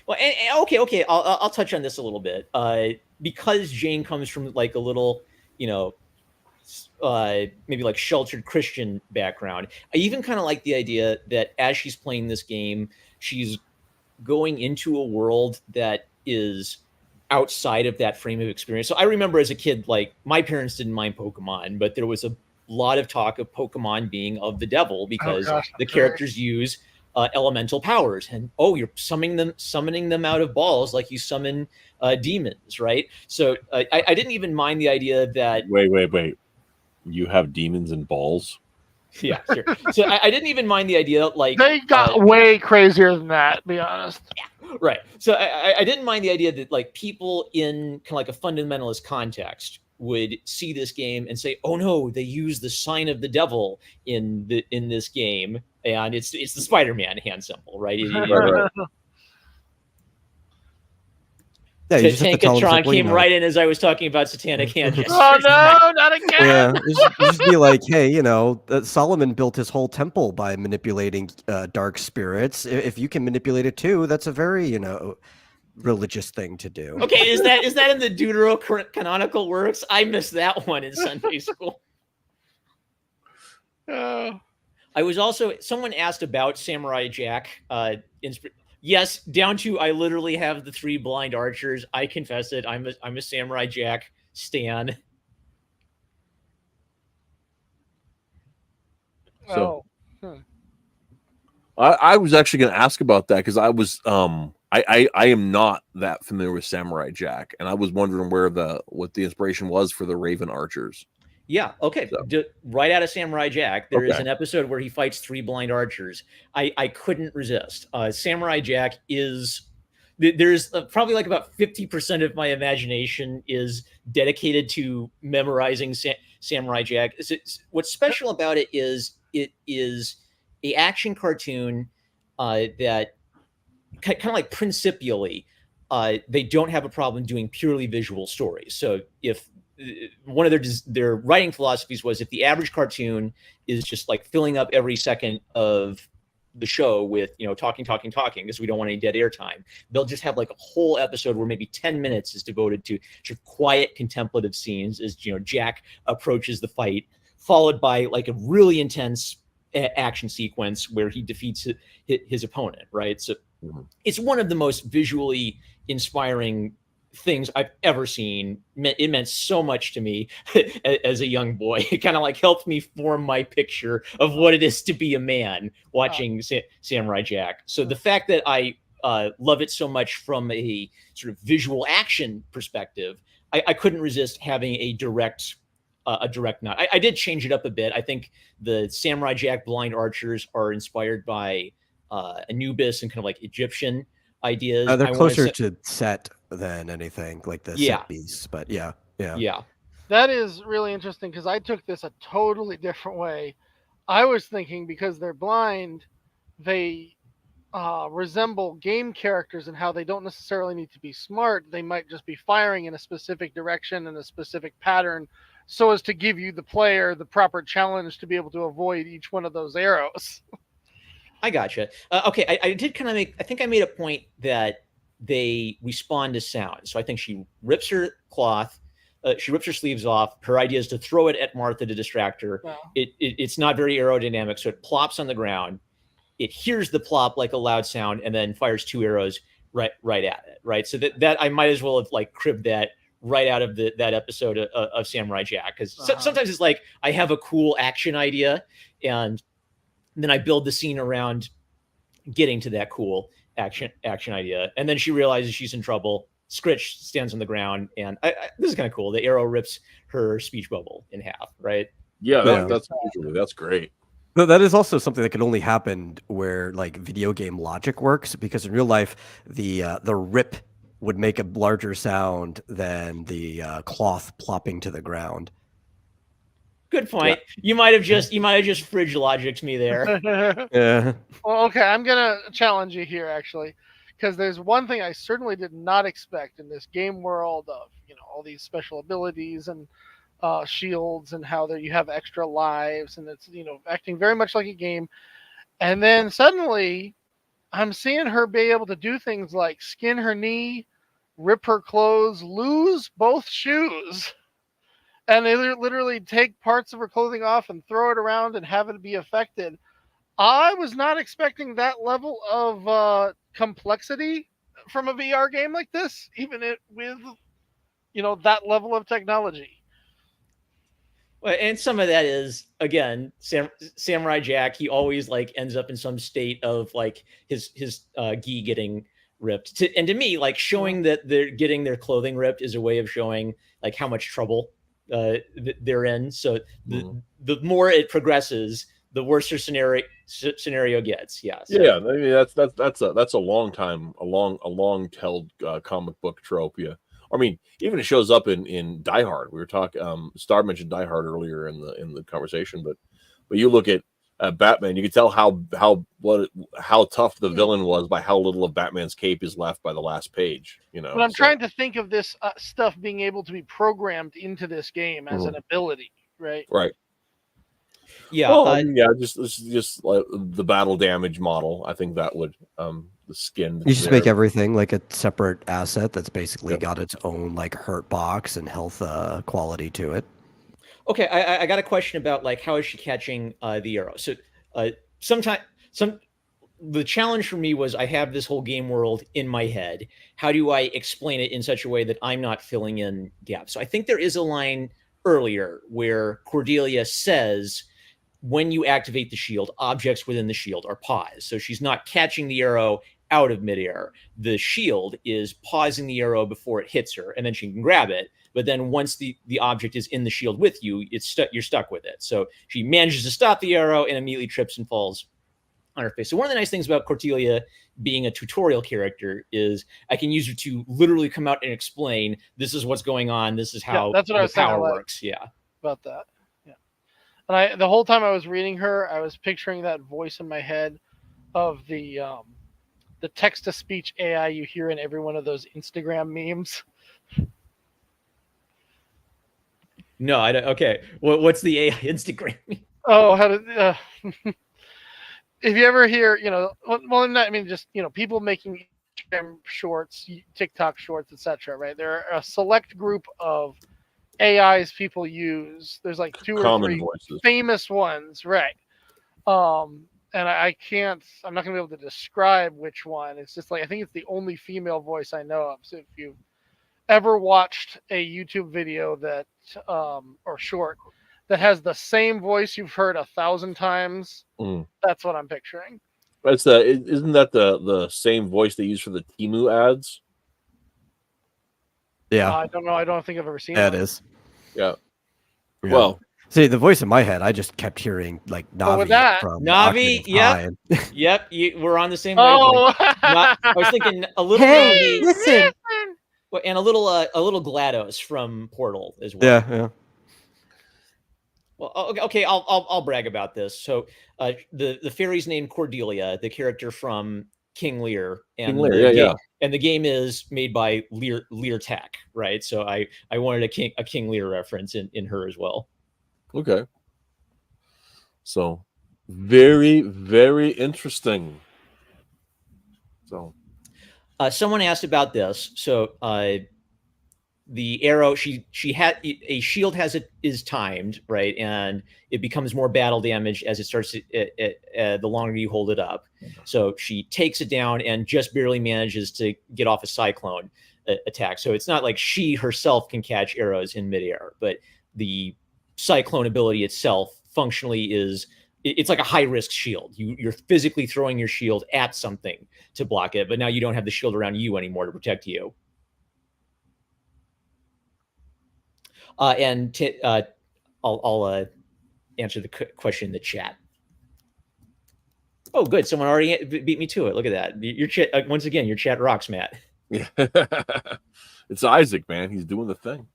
Speaker 5: Well, okay. I'll touch on this a little bit. Because Jane comes from like a little, maybe like sheltered Christian background. I even kind of like the idea that as she's playing this game, she's going into a world that is outside of that frame of experience. So I remember as a kid, like my parents didn't mind Pokemon, but there was a lot of talk of Pokemon being of the devil because the characters use elemental powers, and you're summoning them out of balls like you summon demons, right? So I didn't even mind the idea that
Speaker 2: wait, you have demons and balls?
Speaker 5: Yeah, sure. So I didn't even mind the idea, like
Speaker 4: they got way crazier than that, to be honest.
Speaker 5: Right. So I didn't mind the idea that like people in kind of like a fundamentalist context would see this game and say, "Oh no, they use the sign of the devil in this game, and it's the Spider-Man hand symbol, right?"
Speaker 6: Yeah, you just have to tell them,
Speaker 5: Tankatron came right in as I was talking about satanic hand gestures.
Speaker 4: Oh no, not again!
Speaker 6: Yeah, just be like, hey, Solomon built his whole temple by manipulating dark spirits. If you can manipulate it too, that's a very, religious thing to do.
Speaker 5: Okay, is that in the Deuterocanonical works? I missed that one in Sunday school. I was also, someone asked about Samurai Jack. Yes, down to I literally have the 3 blind archers. I confess it. I'm a Samurai Jack stan.
Speaker 2: So I was actually going to ask about that because I was I am not that familiar with Samurai Jack, and I was wondering what the inspiration was for the Raven Archers.
Speaker 5: Yeah, okay. So. Right out of Samurai Jack, there is an episode where he fights 3 blind archers. I couldn't resist. Samurai Jack is... There's probably like about 50% of my imagination is dedicated to memorizing Samurai Jack. What's special about it is a action cartoon that kind of like principially they don't have a problem doing purely visual stories. So if one of their writing philosophies was, if the average cartoon is just like filling up every second of the show with, talking, because we don't want any dead air time, they'll just have like a whole episode where maybe 10 minutes is devoted to sort of quiet contemplative scenes as Jack approaches the fight, followed by like a really intense action sequence where he defeats his opponent, right? So it's one of the most visually inspiring things I've ever seen. It meant so much to me as a young boy. It kind of like helped me form my picture of what it is to be a man watching Samurai Jack. So the fact that I love it so much from a sort of visual action perspective, I couldn't resist having a direct nod. I did change it up a bit. I think the Samurai Jack blind archers are inspired by Anubis and kind of like Egyptian ideas.
Speaker 6: They're closer to set than anything like the set piece, but yeah.
Speaker 4: That is really interesting because I took this a totally different way. I was thinking because they're blind, they resemble game characters in how they don't necessarily need to be smart. They might just be firing in a specific direction and a specific pattern so as to give you, the player, the proper challenge to be able to avoid each one of those arrows.
Speaker 5: I gotcha. Okay, I did kind of I think I made a point that they respond to sound. So I think she rips her cloth, she rips her sleeves off. Her idea is to throw it at Martha to distract her. Wow. It's not very aerodynamic, so it plops on the ground. It hears the plop like a loud sound and then fires 2 arrows right at it, right? So that I might as well have like cribbed that right out of that episode of Samurai Jack, because sometimes it's like I have a cool action idea and then I build the scene around getting to that cool action idea, and then she realizes she's in trouble. Scritch stands on the ground, and this is kind of cool. The arrow rips her speech bubble in half, right?
Speaker 2: Yeah, that's great.
Speaker 6: But that is also something that can only happen where like video game logic works, because in real life, the rip would make a larger sound than the cloth plopping to the ground.
Speaker 5: Good point. Yeah. You might have just fridge logics me there.
Speaker 6: Yeah.
Speaker 4: Well, okay, I'm gonna challenge you here actually, because there's one thing I certainly did not expect in this game world of all these special abilities and shields and how you have extra lives and it's acting very much like a game, and then suddenly I'm seeing her be able to do things like skin her knee, rip her clothes, lose both shoes. And they literally take parts of her clothing off and throw it around and have it be affected. I was not expecting that level of complexity from a VR game like this, even with that level of technology.
Speaker 5: Well, and some of that is, again, Samurai Jack. He always like ends up in some state of like his gi getting ripped. And to me, like showing that they're getting their clothing ripped is a way of showing like how much trouble they're in. So the more it progresses, the worse your scenario gets. Yes.
Speaker 2: Yeah. I mean, that's a long held comic book trope. Yeah. I mean, even it shows up in Die Hard. We were talking. Star mentioned Die Hard earlier in the conversation, but you look at Batman, you can tell how tough the villain was by how little of Batman's cape is left by the last page.
Speaker 4: But I'm trying to think of this stuff being able to be programmed into this game as an ability, right?
Speaker 2: Right.
Speaker 5: Yeah.
Speaker 2: Well, just like the battle damage model. I think that would the skin.
Speaker 6: You just make everything like a separate asset that's basically got its own like hurt box and health quality to it.
Speaker 5: Okay, I got a question about like how is she catching the arrow? So the challenge for me was I have this whole game world in my head. How do I explain it in such a way that I'm not filling in gaps? So I think there is a line earlier where Cordelia says, when you activate the shield, objects within the shield are paused. So she's not catching the arrow out of midair. The shield is pausing the arrow before it hits her, and then she can grab it. But then once the object is in the shield with you, you're stuck with it. So she manages to stop the arrow and immediately trips and falls on her face. So one of the nice things about Cordelia being a tutorial character is I can use her to literally come out and explain, this is what's going on. This is how the power works. Yeah.
Speaker 4: About that. Yeah. And the whole time I was reading her, I was picturing that voice in my head of the the text-to-speech AI you hear in every one of those Instagram memes.
Speaker 5: No, I don't. Okay, what's the AI Instagram?
Speaker 4: Oh, how to if you ever hear, well, not, I mean, just people making Instagram shorts, TikTok shorts, etc. Right? There are a select group of AIs people use. There's like 2 or
Speaker 2: Common
Speaker 4: 3
Speaker 2: voices.
Speaker 4: famous ones, right? And I can't. I'm not gonna be able to describe which one. It's just like I think it's the only female voice I know of. So if you've ever watched a YouTube video that or short that has the same voice you've heard 1,000 times, that's what I'm picturing.
Speaker 2: Isn't that the same voice they use for the Temu ads?
Speaker 6: Yeah,
Speaker 4: I don't know. I don't think I've ever seen
Speaker 6: that
Speaker 4: one.
Speaker 6: is.
Speaker 2: Yeah.
Speaker 6: Yeah.
Speaker 2: Well,
Speaker 6: see, the voice in my head, I just kept hearing like
Speaker 4: Oh, with
Speaker 6: Navi
Speaker 4: that-
Speaker 6: from
Speaker 5: Navi,
Speaker 6: Ocarina of
Speaker 5: yep.
Speaker 6: Time.
Speaker 5: Yep, we're on the same wavelength.
Speaker 4: Oh,
Speaker 5: I was thinking a little
Speaker 6: Hey,
Speaker 5: Navi
Speaker 6: listen.
Speaker 5: and a little GLaDOS from Portal as well.
Speaker 6: Yeah.
Speaker 5: Well, okay, I'll brag about this. So, the fairy's named Cordelia, the character from King Lear, and
Speaker 2: King Lear, yeah.
Speaker 5: And the game is made by Lear Tech, right? So I wanted a King Lear reference in her as well.
Speaker 2: Okay. So, very, very interesting. So,
Speaker 5: someone asked about this. So, the arrow she had a shield is timed, right, and it becomes more battle damage as it starts the longer you hold it up. So she takes it down and just barely manages to get off a cyclone attack. So it's not like she herself can catch arrows in midair, but the cyclone ability itself functionally it's like a high risk shield. You're physically throwing your shield at something to block it, but now you don't have the shield around you anymore to protect you. I'll answer the question in the chat. Oh, good. Someone already beat me to it. Look at that. Your chat, once again, your chat rocks, Matt.
Speaker 2: yeah. It's Isaac, man. He's doing the thing.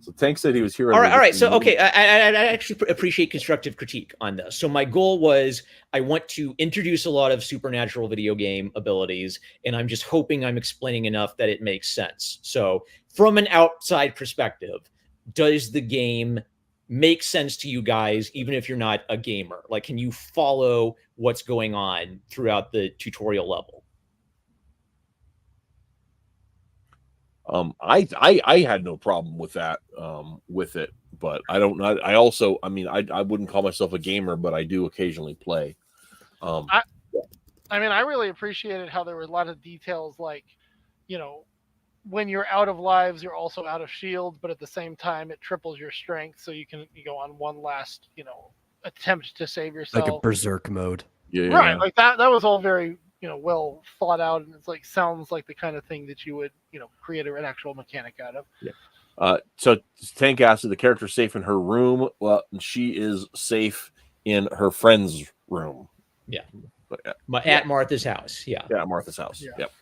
Speaker 2: So Tank said he was here.
Speaker 5: All right. So, okay, I actually appreciate constructive critique on this. So my goal was I want to introduce a lot of supernatural video game abilities, and I'm just hoping I'm explaining enough that it makes sense. So from an outside perspective, does the game make sense to you guys, even if you're not a gamer? Like, can you follow what's going on throughout the tutorial level?
Speaker 2: I had no problem with that with it, but I don't know. I wouldn't call myself a gamer, but I do occasionally play.
Speaker 4: I really appreciated how there were a lot of details, like, when you're out of lives, you're also out of shields, but at the same time, it triples your strength, so you go on one last, attempt to save yourself.
Speaker 6: Like a berserk mode.
Speaker 2: Yeah.
Speaker 4: Right, like that was all very, well thought out, and it's like sounds like the kind of thing that you would, create an actual mechanic out of.
Speaker 2: Yeah. So Tank asked, "Is the character safe in her room?" Well, she is safe in her friend's room.
Speaker 5: Yeah.
Speaker 2: But,
Speaker 5: At Martha's house. Yeah.
Speaker 2: Yeah, at Martha's house.
Speaker 4: Yeah.
Speaker 2: Yep.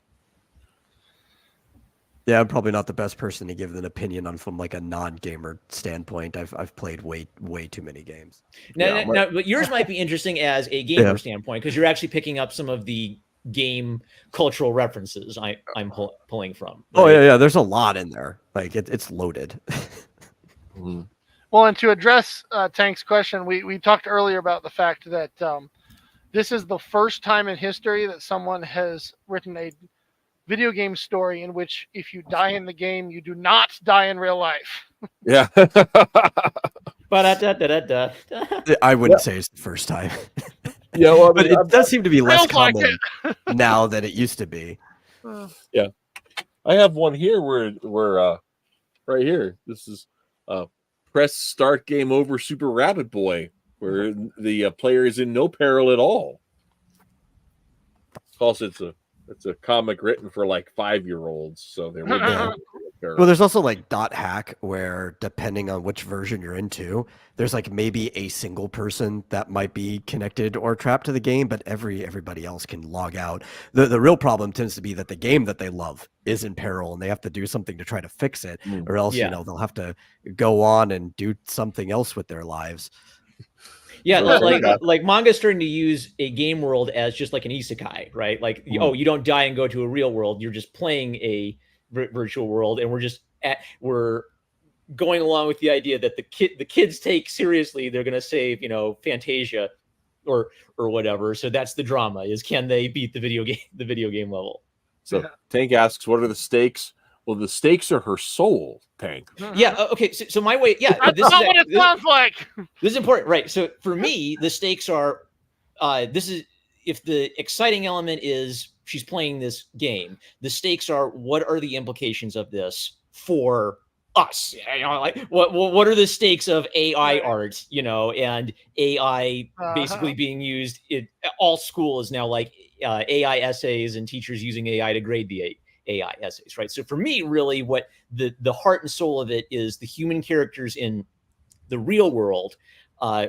Speaker 6: Yeah, I'm probably not the best person to give an opinion on from like a non-gamer standpoint. I've played way too many games.
Speaker 5: Now, but yours might be interesting as a gamer standpoint, because you're actually picking up some of the game cultural references I'm pulling from.
Speaker 6: Right? Oh yeah. There's a lot in there. Like it's loaded.
Speaker 2: Mm-hmm.
Speaker 4: Well, and to address Tank's question, we talked earlier about the fact that this is the first time in history that someone has written a video game story in which if you die in the game, you do not die in real life.
Speaker 2: Yeah.
Speaker 6: I wouldn't say it's the first time.
Speaker 2: Yeah, well,
Speaker 6: but it does seem to be less
Speaker 4: Feels like
Speaker 6: common now than it used to be.
Speaker 2: Yeah, I have one here where right here. This is press start game over Super Rabbit Boy, where the player is in no peril at all. Also, it's a comic written for like 5-year-olds, so there would be
Speaker 6: Well, there's also like dot hack, where depending on which version you're into, there's like maybe a single person that might be connected or trapped to the game, but everybody else can log out. The real problem tends to be that the game that they love is in peril, and they have to do something to try to fix it, or else they'll have to go on and do something else with their lives.
Speaker 5: Yeah,
Speaker 2: So
Speaker 5: like manga's starting to use a game world as just like an isekai, right? Like, oh, you don't die and go to a real world. You're just playing a virtual world, and we're going along with the idea that the kids take seriously. They're going to save, Fantasia, or whatever. So that's the drama: is can they beat the video game level?
Speaker 2: So Tank asks, "What are the stakes?" Well, the stakes are her soul, Tank.
Speaker 5: Yeah. Okay. So my way. Yeah.
Speaker 4: That's not what it sounds like.
Speaker 5: This is important, right? So for me, the stakes are. This is if the exciting element is she's playing this game. The stakes are what are the implications of this for us? Like what are the stakes of AI art? And AI basically being used. All school is now like AI essays and teachers using AI to grade the AI essays, right? So for me, really, what the heart and soul of it is the human characters in the real world,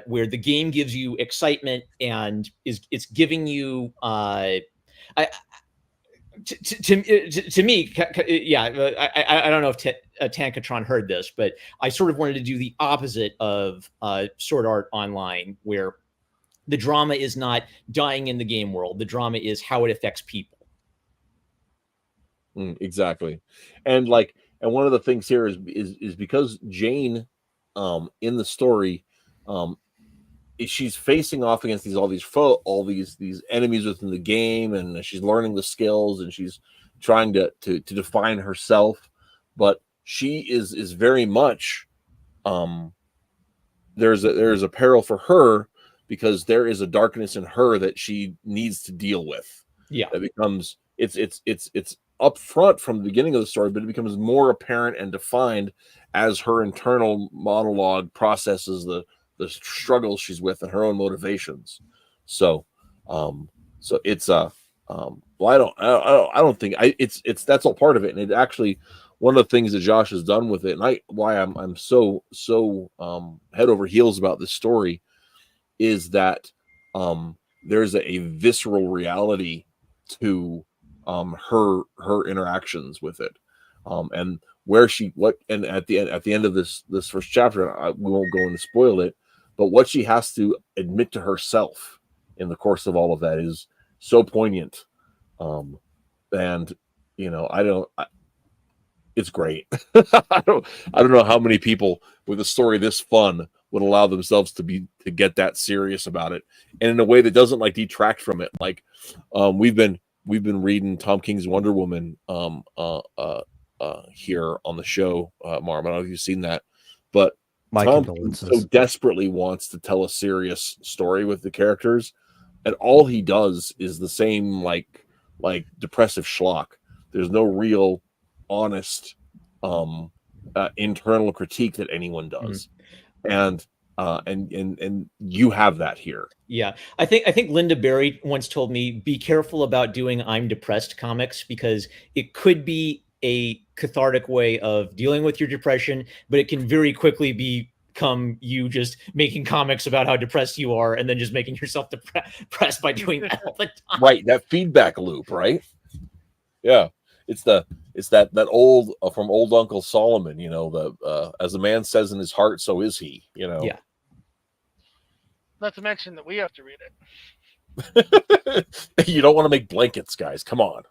Speaker 5: where the game gives you excitement and it's giving you to me, I don't know if Tankatron heard this, but I sort of wanted to do the opposite of Sword Art Online, where the drama is not dying in the game world. The drama is how it affects people.
Speaker 2: Exactly. And one of the things here is because Jane, in the story, she's facing off against all these enemies within the game, and she's learning the skills, and she's trying to define herself, but she is very much there's a peril for her, because there is a darkness in her that she needs to deal with.
Speaker 5: Yeah,
Speaker 2: that becomes it's up front from the beginning of the story, but it becomes more apparent and defined as her internal monologue processes the struggles she's with and her own motivations. So it's well, I don't think it's that's all part of it. And it actually, one of the things that Josh has done with it, and why I'm so head over heels about this story, is that there's a visceral reality to her interactions with it, and where and at the end of this first chapter, we won't go into spoil it, but what she has to admit to herself in the course of all of that is so poignant, and it's great. I don't know how many people with a story this fun would allow themselves to get that serious about it, and in a way that doesn't detract from it. Like, we've been reading Tom King's Wonder Woman here on the show, Marm. I don't know if you've seen that, but Tom King so desperately wants to tell a serious story with the characters, and all he does is the same like depressive schlock. There's no real honest internal critique that anyone does. And you have that here.
Speaker 5: Yeah, I think Linda Berry once told me, be careful about doing I'm depressed comics, because it could be a cathartic way of dealing with your depression, but it can very quickly become you just making comics about how depressed you are, and then just making yourself depressed by doing that all the time.
Speaker 2: Right, that feedback loop, right? Yeah, it's that old from old Uncle Solomon, the as a man says in his heart, so is he.
Speaker 5: Yeah.
Speaker 4: Not to mention that we have to read it.
Speaker 2: You don't want to make blankets, guys. Come on.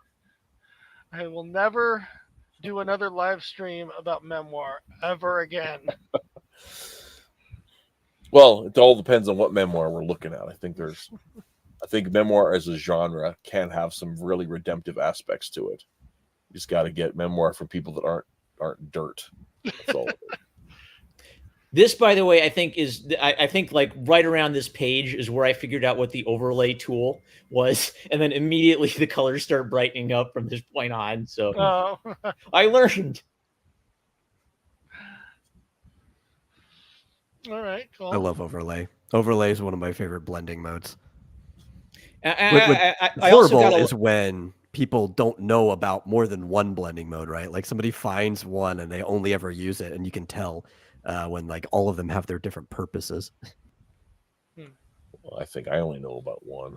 Speaker 4: I will never do another live stream about memoir ever again.
Speaker 2: Well, it all depends on what memoir we're looking at. I think memoir as a genre can have some really redemptive aspects to it. You just got to get memoir from people that aren't dirt. That's all.
Speaker 5: This, by the way, I think like right around this page is where I figured out what the overlay tool was, and then immediately the colors start brightening up from this point on. So I learned.
Speaker 4: All right, cool.
Speaker 6: I love overlay. Overlay is one of my favorite blending modes.
Speaker 5: Horrible
Speaker 6: is when people don't know about more than one blending mode, right? Like somebody finds one and they only ever use it, and you can tell when all of them have their different purposes.
Speaker 2: Well, I think I only know about one.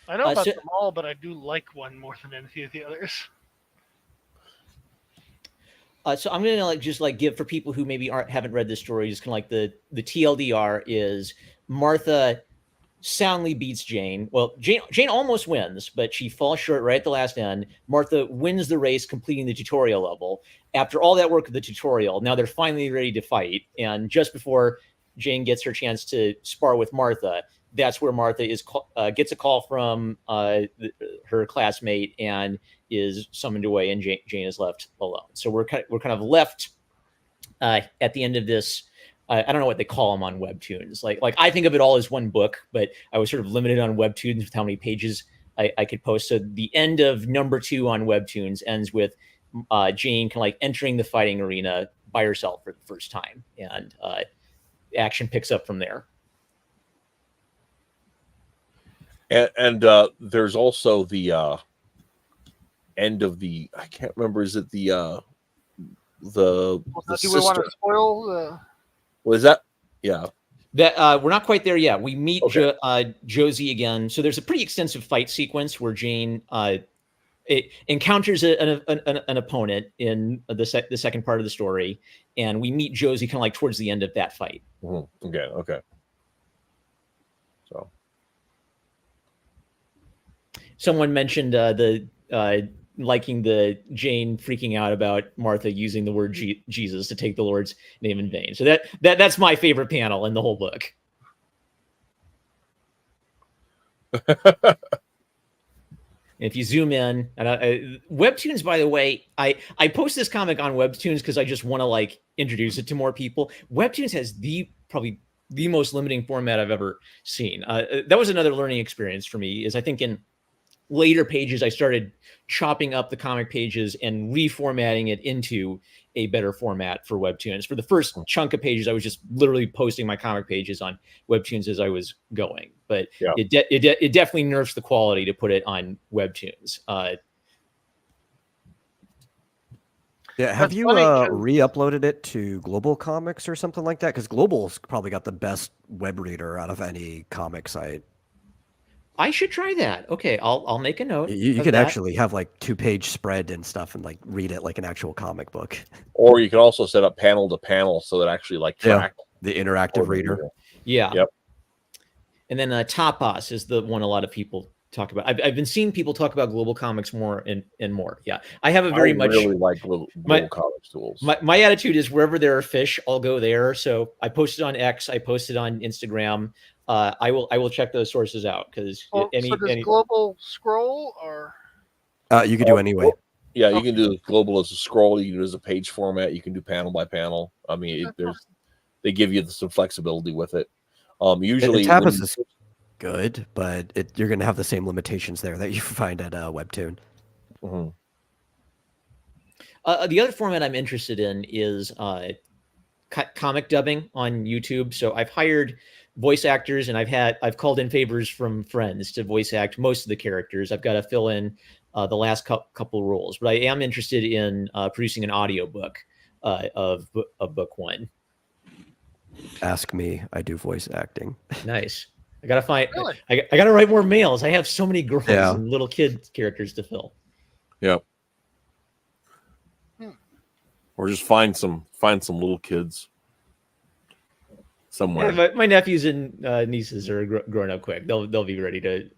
Speaker 4: I know about them all, but I do like one more than any of the others.
Speaker 5: So I'm gonna just give for people who maybe haven't read this story, just kind of like the TLDR is Martha soundly beats Jane. Well, Jane almost wins, but she falls short right at the last end. Martha wins the race, completing the tutorial level. After all that work of the tutorial, now they're finally ready to fight. And just before Jane gets her chance to spar with Martha, that's where Martha gets a call from her classmate and is summoned away, and Jane is left alone. So we're kind of left at the end of this. I don't know what they call them on webtoons. Like I think of it all as one book, but I was sort of limited on webtoons with how many pages I could post. So the end of number 2 on webtoons ends with Jane kind of like entering the fighting arena by herself for the first time, and action picks up from there.
Speaker 2: And there's also the end of the, I can't remember, is it the
Speaker 4: Do we want to spoil the?
Speaker 2: Was that? Yeah.
Speaker 5: That we're not quite there yet. We meet
Speaker 2: Okay.
Speaker 5: Josie again. So there's a pretty extensive fight sequence where Jane encounters an opponent in the second part of the story, and we meet Josie kind of like towards the end of that fight.
Speaker 2: Mm-hmm. Okay. So
Speaker 5: someone mentioned liking the Jane freaking out about Martha using the word Jesus to take the Lord's name in vain. So that's my favorite panel in the whole book. If you zoom in, and Webtoons, by the way, I post this comic on Webtoons because I just want to like introduce it to more people. Webtoons has probably the most limiting format I've ever seen. That was another learning experience for me. Is I think in later pages I started chopping up the comic pages and reformatting it into a better format for Webtoons. For the first chunk of pages, I was just literally posting my comic pages on Webtoons as I was going. But
Speaker 2: yeah.
Speaker 5: it definitely nerfs the quality to put it on Webtoons.
Speaker 6: Yeah, have you re-uploaded it to Global Comics or something like that? Because Global's probably got the best web reader out of any comic site.
Speaker 5: I should try that. Okay, I'll make a note.
Speaker 6: You could actually have like 2-page spread and stuff and like read it like an actual comic book.
Speaker 2: Or you can also set up panel to panel so that actually like track
Speaker 6: the interactive reader.
Speaker 5: Yeah.
Speaker 2: Yep.
Speaker 5: And then Tapas is the one a lot of people talk about. I've been seeing people talk about Global Comics more and more. Yeah, I have I
Speaker 2: really like Global Comics tools.
Speaker 5: My attitude is wherever there are fish, I'll go there. So I posted on X, I posted on Instagram. I will check those sources out because
Speaker 4: so does Global scroll or
Speaker 6: you can do anyway.
Speaker 2: Yeah, you can do Global as a scroll. You can do it as a page format. You can do panel by panel. I mean, they give you some flexibility with it. Usually,
Speaker 6: Tapas is good, but you're going to have the same limitations there that you find at Webtoon.
Speaker 2: Mm-hmm.
Speaker 5: The other format I'm interested in is comic dubbing on YouTube. So I've hired voice actors, and I've called in favors from friends to voice act most of the characters. I've got to fill in the last couple roles, but I am interested in producing an audiobook of book 1.
Speaker 6: Ask me. I do voice acting.
Speaker 5: Nice. I gotta find.
Speaker 4: Really?
Speaker 5: I gotta write more males. I have so many girls and little kid characters to fill.
Speaker 2: Yeah. Or just find some little kids somewhere.
Speaker 5: Yeah, my nephews and nieces are growing up quick. They'll be ready to.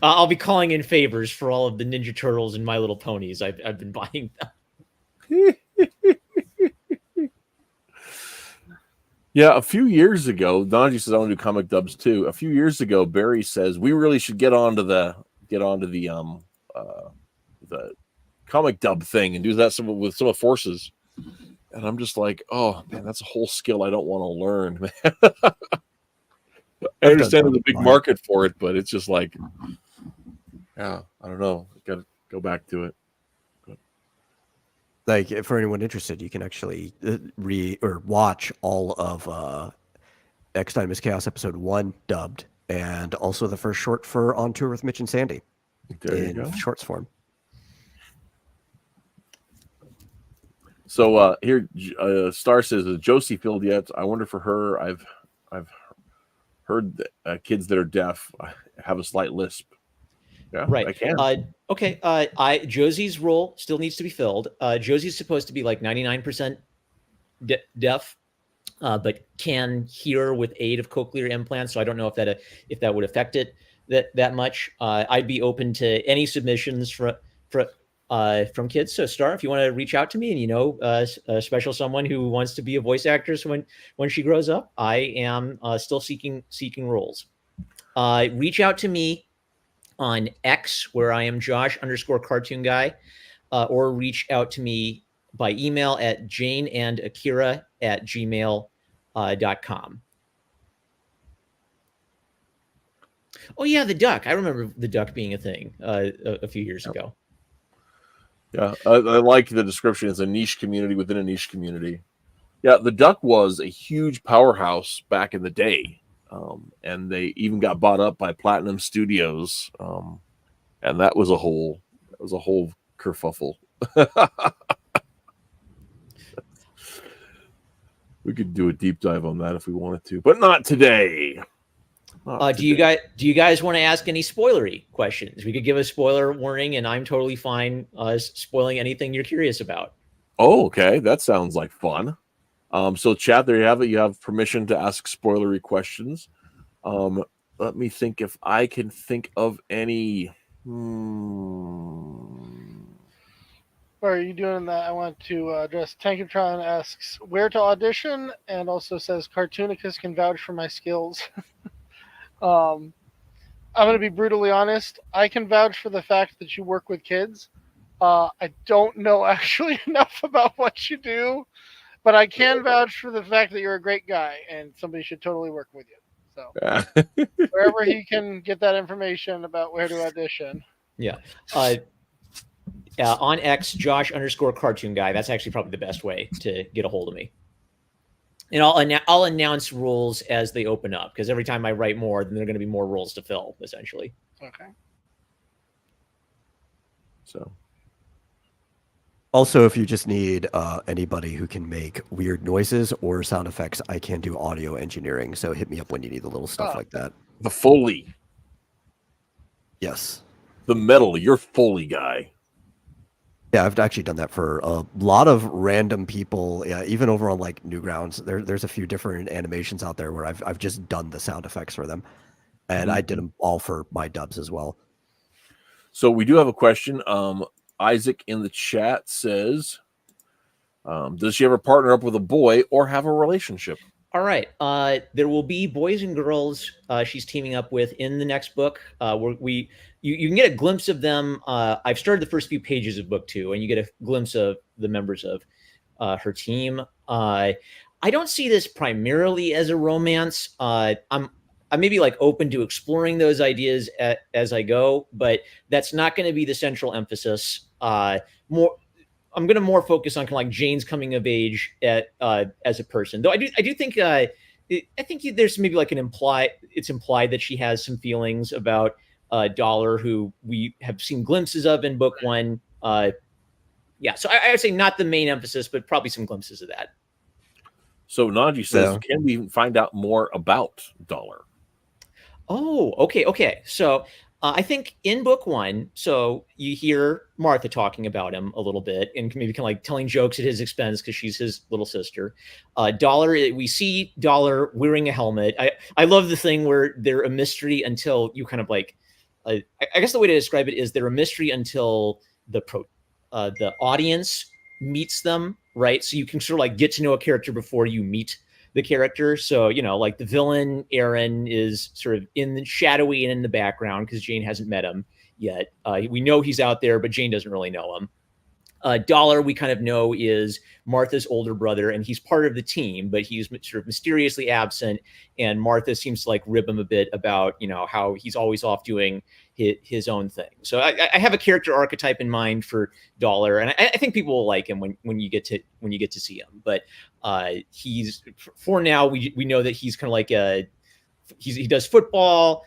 Speaker 5: I'll be calling in favors for all of the Ninja Turtles and My Little Ponies. I've been buying them.
Speaker 2: Yeah, a few years ago, Donji says I want to do comic dubs too. A few years ago, Barry says we really should get onto the comic dub thing and do that with some of Forces. And I'm just like, oh man, that's a whole skill I don't want to learn, man. I understand there's a big market for it, but it's just like, yeah, I don't know. Got to go back to it.
Speaker 6: Like, for anyone interested, you can actually watch all of X Time is Chaos episode 1 dubbed, and also the first short for On Tour with Mitch and Sandy in shorts form.
Speaker 2: So here, Star says, "Is Josie filled yet? I wonder for her. I've heard that, kids that are deaf have a slight lisp." Yeah,
Speaker 5: Right.
Speaker 2: I can.
Speaker 5: Okay. Josie's role still needs to be filled. Josie's supposed to be like 99% deaf, but can hear with aid of cochlear implants. So I don't know if that would affect it that much. I'd be open to any submissions from kids. So Star, if you want to reach out to me and a special someone who wants to be a voice actress when she grows up, I am still seeking roles. Reach out to me on X, where I am Josh_cartoon guy, or reach out to me by email at janeandakira@gmail.com. Oh yeah, the duck. I remember the duck being a thing a few years ago.
Speaker 2: Yeah, I like the description. It's a niche community within a niche community. Yeah, the duck was a huge powerhouse back in the day. And they even got bought up by Platinum Studios, and that was a whole kerfuffle. We could do a deep dive on that if we wanted to, but not today.
Speaker 5: Do you guys want to ask any spoilery questions? We could give a spoiler warning, and I'm totally fine spoiling anything you're curious about.
Speaker 2: Oh, okay, that sounds like fun. So chat, there you have it. You have permission to ask spoilery questions. Let me think if I can think of any.
Speaker 4: While are you doing that? I want to address Tankatron asks where to audition, and also says Cartoonicus can vouch for my skills. I'm going to be brutally honest. I can vouch for the fact that you work with kids. I don't know actually enough about what you do. But I can vouch for the fact that you're a great guy and somebody should totally work with you. So wherever he can get that information about where to audition.
Speaker 5: Yeah. On X, Josh_cartoon guy. That's actually probably the best way to get a hold of me. And I'll announce roles as they open up, because every time I write more, then there are going to be more roles to fill, essentially.
Speaker 4: Okay.
Speaker 2: So.
Speaker 6: Also, if you just need anybody who can make weird noises or sound effects, I can do audio engineering. So hit me up when you need a little stuff like that.
Speaker 2: The Foley.
Speaker 6: Yes.
Speaker 2: The metal. You're Foley guy.
Speaker 6: Yeah, I've actually done that for a lot of random people. Yeah, even over on like Newgrounds, there's a few different animations out there where I've just done the sound effects for them, and I did them all for my dubs as well.
Speaker 2: So we do have a question. Isaac in the chat says, does she ever partner up with a boy or have a relationship?
Speaker 5: All right. There will be boys and girls she's teaming up with in the next book. You can get a glimpse of them. I've started the first few pages of book 2, and you get a glimpse of the members of her team. I don't see this primarily as a romance. I'm maybe like open to exploring those ideas as I go, but that's not going to be the central emphasis. I'm going to more focus on kind of like Jane's coming of age as a person. Though I do think there's maybe like it's implied that she has some feelings about Dollar, who we have seen glimpses of in book 1. Yeah, so I would say not the main emphasis, but probably some glimpses of that.
Speaker 2: So Naji says, can we find out more about Dollar?
Speaker 5: Oh, okay. So I think in book 1, so you hear Martha talking about him a little bit and maybe kind of like telling jokes at his expense because she's his little sister. Dollar, we see Dollar wearing a helmet. I love the thing where they're a mystery until you kind of like, I guess the way to describe it is they're a mystery until the audience meets them, right? So you can sort of like get to know a character before you meet the character. So, like the villain, Aaron, is sort of in the shadowy and in the background because Jane hasn't met him yet. We know he's out there, but Jane doesn't really know him. Dollar, we kind of know, is Martha's older brother, and he's part of the team, but he's sort of mysteriously absent. And Martha seems to like rib him a bit about, how he's always off doing his own thing. So I have a character archetype in mind for Dollar, and I think people will like him when you get to see him. But he's, for now, we know that he's kind of like he does football.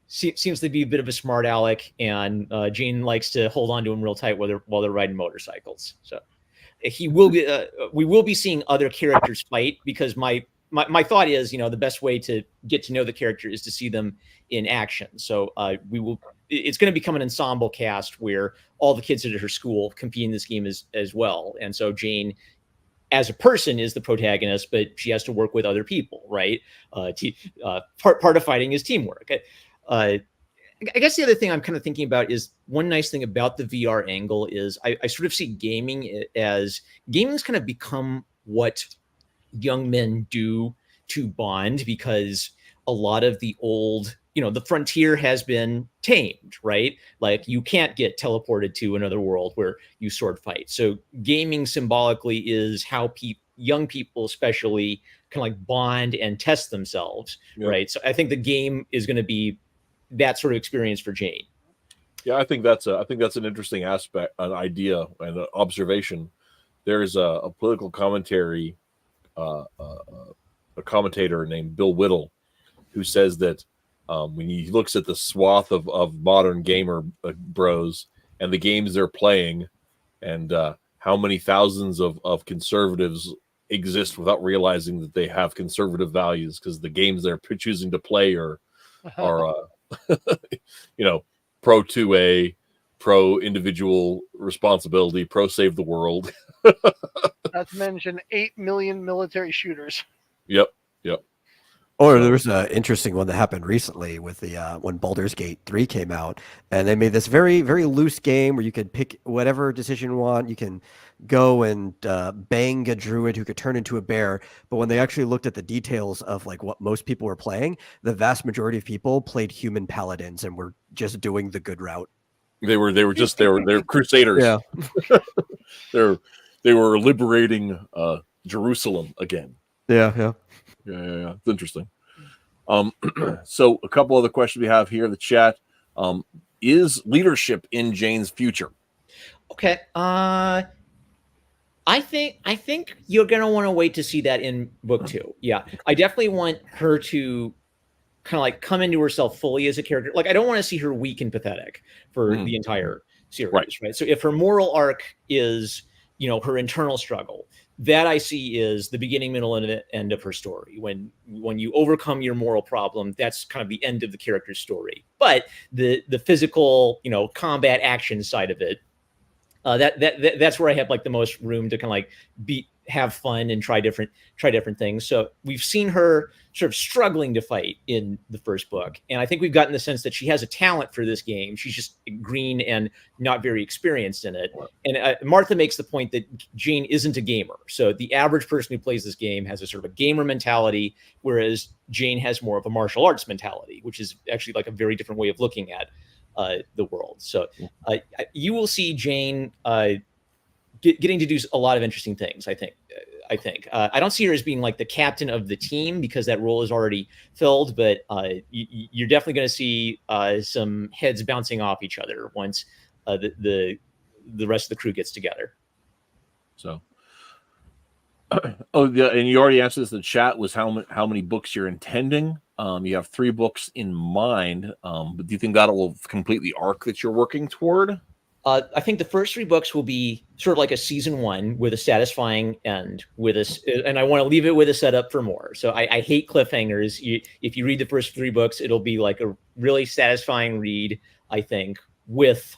Speaker 5: Seems to be a bit of a smart aleck, and Jane likes to hold on to him real tight while they're riding motorcycles. So he will be. We will be seeing other characters fight because my my thought is, the best way to get to know the character is to see them in action. So it's going to become an ensemble cast where all the kids at her school compete in this game as well. And so Jane, as a person, is the protagonist, but she has to work with other people, right? Part of fighting is teamwork. I guess the other thing I'm kind of thinking about is one nice thing about the VR angle is I sort of see gaming as gaming's kind of become what young men do to bond, because a lot of the old, the frontier has been tamed, right? Like you can't get teleported to another world where you sword fight. So gaming symbolically is how young people especially kind of like bond and test themselves, right? So I think the game is going to be that sort of experience for Jane.
Speaker 2: Yeah, I think that's an interesting aspect, an idea, and an observation. There's a political commentary, a commentator named Bill Whittle, who says that when he looks at the swath of modern gamer bros and the games they're playing, and how many thousands of conservatives exist without realizing that they have conservative values because the games they're choosing to play are pro 2A, pro individual responsibility, pro save the world.
Speaker 4: Not to mention 8 million military shooters.
Speaker 2: Yep.
Speaker 6: Or there was an interesting one that happened recently with the when Baldur's Gate 3 came out, and they made this very, very loose game where you could pick whatever decision you want. You can go and bang a druid who could turn into a bear. But when they actually looked at the details of like what most people were playing, the vast majority of people played human paladins and were just doing the good route.
Speaker 2: They were crusaders.
Speaker 6: Yeah.
Speaker 2: they were liberating Jerusalem again.
Speaker 6: Yeah.
Speaker 2: Yeah. It's interesting. So a couple other questions we have here in the chat. Is leadership in Jane's future?
Speaker 5: Okay. I think you're gonna want to wait to see that in book 2. Yeah. I definitely want her to kind of like come into herself fully as a character. Like I don't want to see her weak and pathetic for the entire series, right? So if her moral arc is, her internal struggle, that I see is the beginning, middle, and end of her story. When you overcome your moral problem, that's kind of the end of the character's story. But the physical, combat action side of it, that's where I have like the most room to kind of like have fun and try different things. So we've seen her sort of struggling to fight in the first book, and I think we've gotten the sense that she has a talent for this game. She's just green and not very experienced in it. And Martha makes the point that Jane isn't a gamer. So the average person who plays this game has a sort of a gamer mentality, whereas Jane has more of a martial arts mentality, which is actually like a very different way of looking at the world. So you will see Jane getting to do a lot of interesting things. I think. I don't see her as being like the captain of the team because that role is already filled. But you're definitely going to see some heads bouncing off each other once the rest of the crew gets together.
Speaker 2: So. And you already answered this in the chat. Was how many books you're intending? You have 3 books in mind, but do you think that will complete the arc that you're working toward?
Speaker 5: I think the first 3 books will be sort of like a season 1 with a satisfying end, and I want to leave it with a setup for more. So I hate cliffhangers. If you read the first 3 books, it'll be like a really satisfying read, I think, with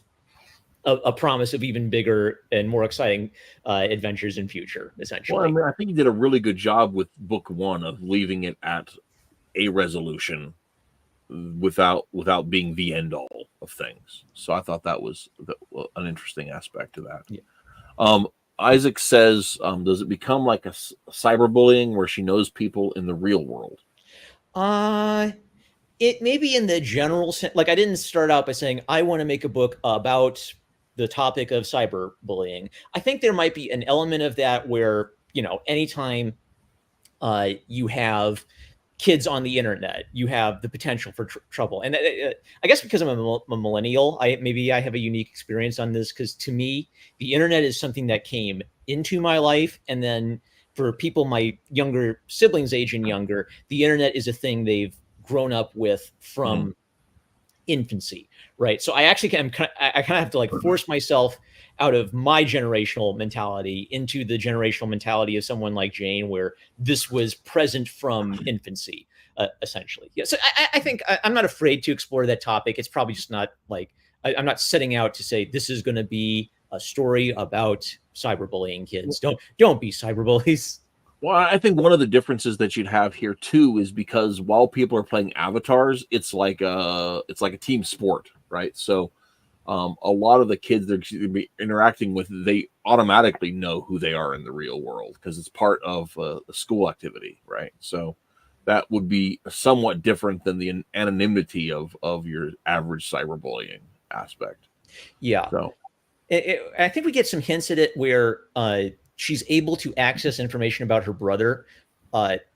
Speaker 5: a promise of even bigger and more exciting adventures in future, essentially.
Speaker 2: Well, I mean, I think you did a really good job with book 1 of leaving it at a resolution without being the end all of things. So I thought that was an interesting aspect to that.
Speaker 5: Yeah.
Speaker 2: Isaac says, does it become like a cyberbullying where she knows people in the real world?
Speaker 5: It may be in the general sense. Like I didn't start out by saying I want to make a book about the topic of cyberbullying. I think there might be an element of that where, anytime you have kids on the internet, you have the potential for trouble. And I guess because I'm a millennial, I have a unique experience on this, because to me, the internet is something that came into my life. And then for people my younger siblings age and younger, the internet is a thing they've grown up with from infancy, right? So I actually I kind of have to like force myself out of my generational mentality into the generational mentality of someone like Jane, where this was present from infancy, essentially. Yeah. So I think I'm not afraid to explore that topic. It's probably just not like I'm not setting out to say this is going to be a story about cyberbullying kids. Don't be cyberbullies.
Speaker 2: Well, I think one of the differences that you'd have here too is because while people are playing avatars, it's like a team sport, right? So a lot of the kids they're going to be interacting with, they automatically know who they are in the real world because it's part of a school activity, right? So that would be somewhat different than the anonymity of your average cyberbullying aspect.
Speaker 5: Yeah.
Speaker 2: So
Speaker 5: I think we get some hints at it where she's able to access information about her brother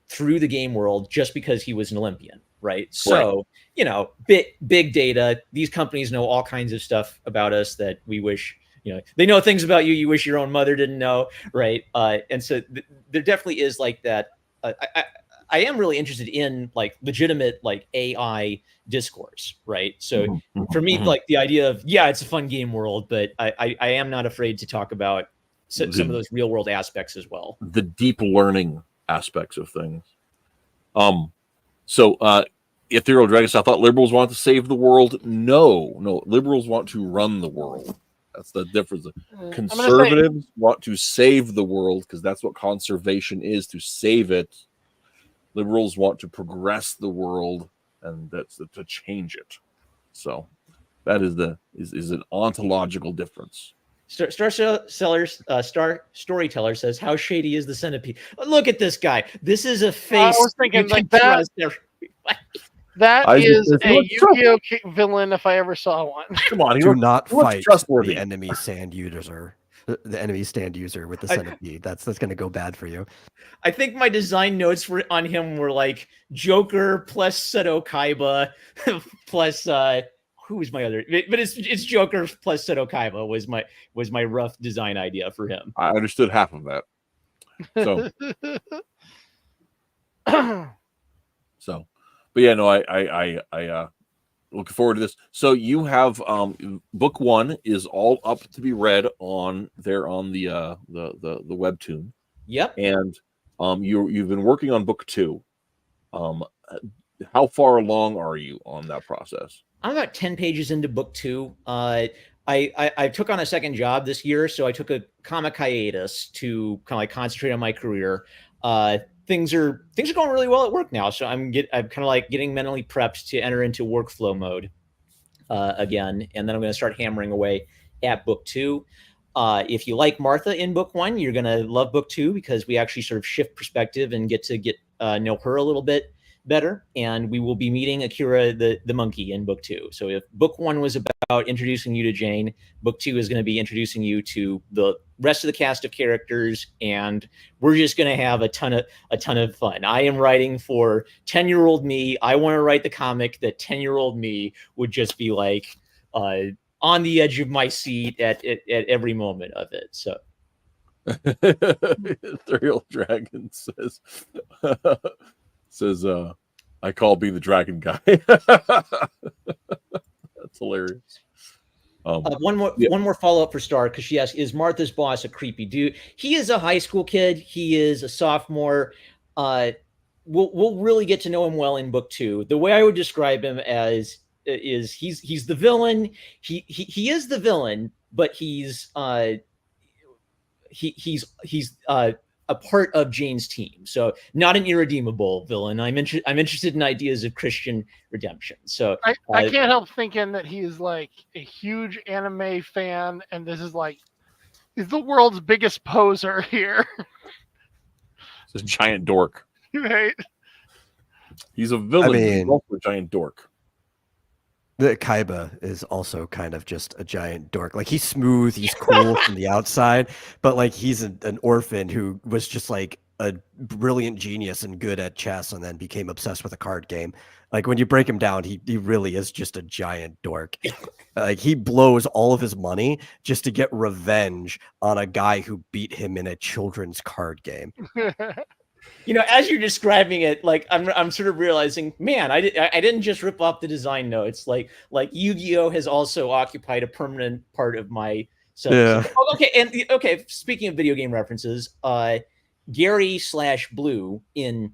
Speaker 5: through the game world just because he was an Olympian, right? So, you know, big data. These companies know all kinds of stuff about us that we wish, you know, they know things about you wish your own mother didn't know, right? And so there definitely is like that. I am really interested in like legitimate like AI discourse, right? So for me, like the idea of, yeah, it's a fun game world, but I am not afraid to talk about some of those real world aspects as well.
Speaker 2: The deep learning aspects of things. So Ethereal Dragons, I thought liberals want to save the world. No, liberals want to run the world. That's the difference. Conservatives want to save the world because that's what conservation is, to save it. Liberals want to progress the world, and that's to change it. So that is an ontological difference.
Speaker 5: Storyteller says, "How shady is the centipede?" Look at this guy. This is a face.
Speaker 4: I was thinking like that. That is a Yu-Gi-Oh villain if I ever saw one.
Speaker 2: Come on,
Speaker 6: do not fight
Speaker 2: trustworthy.
Speaker 6: the enemy stand user. The enemy stand user with the centipede. That's going to go bad for you.
Speaker 5: I think my design notes on him were like Joker plus Seto Kaiba plus who was my other? But it's Joker plus Seto Kaiba was my rough design idea for him.
Speaker 2: I understood half of that. So, but yeah, no, I looking forward to this. So you have book 1 is all up to be read on the webtoon.
Speaker 5: Yep.
Speaker 2: And you've been working on book 2. How far along are you on that process?
Speaker 5: I'm about 10 pages into book 2. I took on a second job this year, so I took a comic hiatus to kind of like concentrate on my career. Things are going really well at work now, so I'm kind of like getting mentally prepped to enter into workflow mode again, and then I'm going to start hammering away at book 2. If you like Martha in book 1, you're going to love book 2 because we actually sort of shift perspective and get know her a little bit better, and we will be meeting Akira the monkey in book 2. So if book 1 was about introducing you to Jane, book 2 is going to be introducing you to the rest of the cast of characters, and we're just going to have a ton of fun. I am writing for 10-year-old me. I want to write the comic that 10-year-old me would just be like on the edge of my seat at every moment of it. So
Speaker 2: Ethereal Dragon says I call being the dragon guy. That's hilarious.
Speaker 5: One more follow-up for Star, because she asked, is Martha's boss a creepy dude? He is a high school kid. He is a sophomore. We'll really get to know him well in book 2. The way I would describe him is he's the villain. He is the villain, but he's a part of Jane's team, so not an irredeemable villain. I'm interested in ideas of Christian redemption. So
Speaker 4: I can't help thinking that he's like a huge anime fan, and this is like he's the world's biggest poser here.
Speaker 2: He's a giant dork,
Speaker 4: right?
Speaker 2: He's a villain.
Speaker 6: I mean,
Speaker 2: he's also a giant dork.
Speaker 6: The Kaiba is also kind of just a giant dork. Like, he's smooth, he's cool from the outside, but like he's an orphan who was just like a brilliant genius and good at chess and then became obsessed with a card game. Like, when you break him down, he really is just a giant dork. Like, he blows all of his money just to get revenge on a guy who beat him in a children's card game.
Speaker 5: You know, as you're describing it, like I'm sort of realizing, man, I didn't just rip off the design notes. Like Yu-Gi-Oh has also occupied a permanent part of my So,
Speaker 6: Yeah.
Speaker 5: okay. Speaking of video game references, Gary/Blue in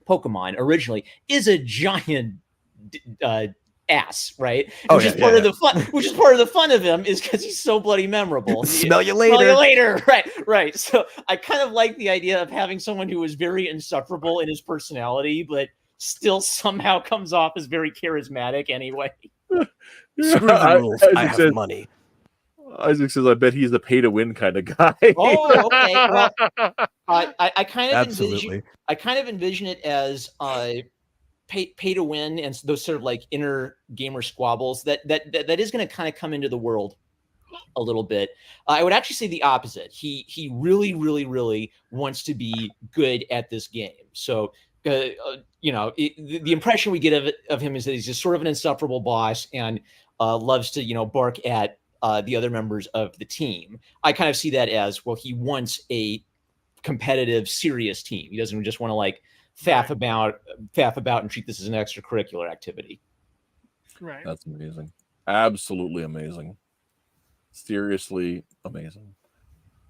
Speaker 5: Pokemon originally is a giant ass, right?
Speaker 6: Oh,
Speaker 5: Which
Speaker 6: yeah,
Speaker 5: is part
Speaker 6: yeah,
Speaker 5: of the fun. Which is part of the fun of him is because he's so bloody memorable.
Speaker 6: Smell you
Speaker 5: Smell you
Speaker 6: later.
Speaker 5: later. Right. So I kind of like the idea of having someone who is very insufferable in his personality, but still somehow comes off as very charismatic anyway.
Speaker 6: Screw the rules. I have money.
Speaker 2: Isaac says, "I bet he's the pay-to-win kind of guy."
Speaker 5: Oh, okay. Well, I kind of
Speaker 6: Absolutely.
Speaker 5: envision it as pay to win and those sort of like inner gamer squabbles that is going to kind of come into the world a little bit. I would actually say the opposite. He really, really, really wants to be good at this game. So, the impression we get of him is that he's just sort of an insufferable boss and loves to, bark at the other members of the team. I kind of see that as, well, he wants a competitive, serious team. He doesn't just want to like faff about and treat this as an extracurricular activity.
Speaker 4: Right.
Speaker 2: That's amazing. Absolutely amazing. Seriously amazing.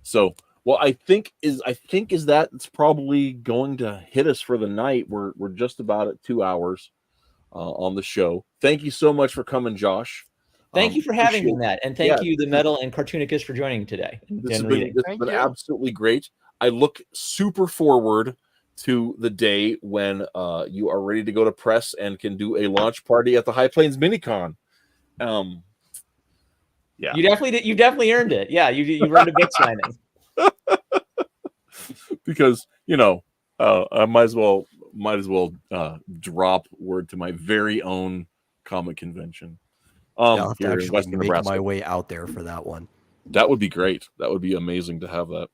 Speaker 2: So, well, I think that's probably going to hit us for the night. We're just about at 2 hours on the show. Thank you so much for coming, Josh.
Speaker 5: Thank you for having me, Matt, and thank you, the Metal and Cartoonicus, for joining today.
Speaker 2: This has been absolutely great. I look super forward to the day when you are ready to go to press and can do a launch party at the High Plains Minicon. Yeah,
Speaker 5: you definitely earned it. Yeah, you earned a big signing.
Speaker 2: Because I might as well drop word to my very own comic convention.
Speaker 6: I'll have to
Speaker 2: here in
Speaker 6: actually
Speaker 2: Western
Speaker 6: make
Speaker 2: Nebraska.
Speaker 6: my way out there for that one.
Speaker 2: That would be great. That would be amazing to have that.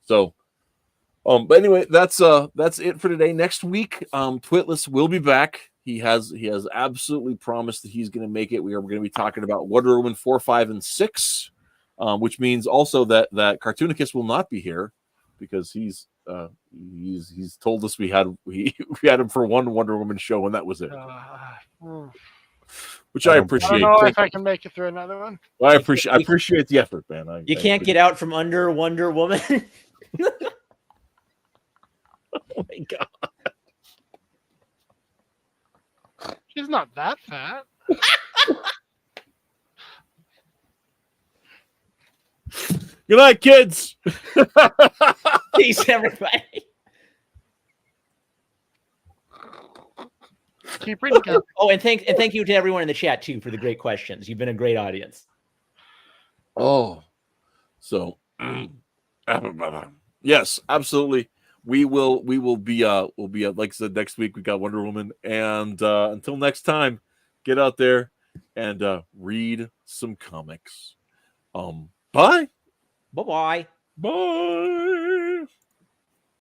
Speaker 2: So, but anyway, that's it for today. Next week, Twitless will be back. He has absolutely promised that he's going to make it. We are going to be talking about Wonder Woman 4, 5, and 6, which means also that Cartoonicus will not be here because he's told us we had him for one Wonder Woman show and that was it. Which I appreciate.
Speaker 4: I don't know if I can make it through another one.
Speaker 2: Well, I appreciate the effort, man.
Speaker 5: You can't get out from under Wonder Woman.
Speaker 2: Oh my god.
Speaker 4: She's not that fat.
Speaker 2: Good night, kids.
Speaker 5: Peace, everybody.
Speaker 4: Keep reading.
Speaker 5: Oh, and thank you to everyone in the chat too for the great questions. You've been a great audience.
Speaker 2: Oh, so yes, absolutely. We'll be like I said, next week we got Wonder Woman, and until next time, get out there and read some comics. Bye.
Speaker 5: Bye-bye.
Speaker 2: Bye.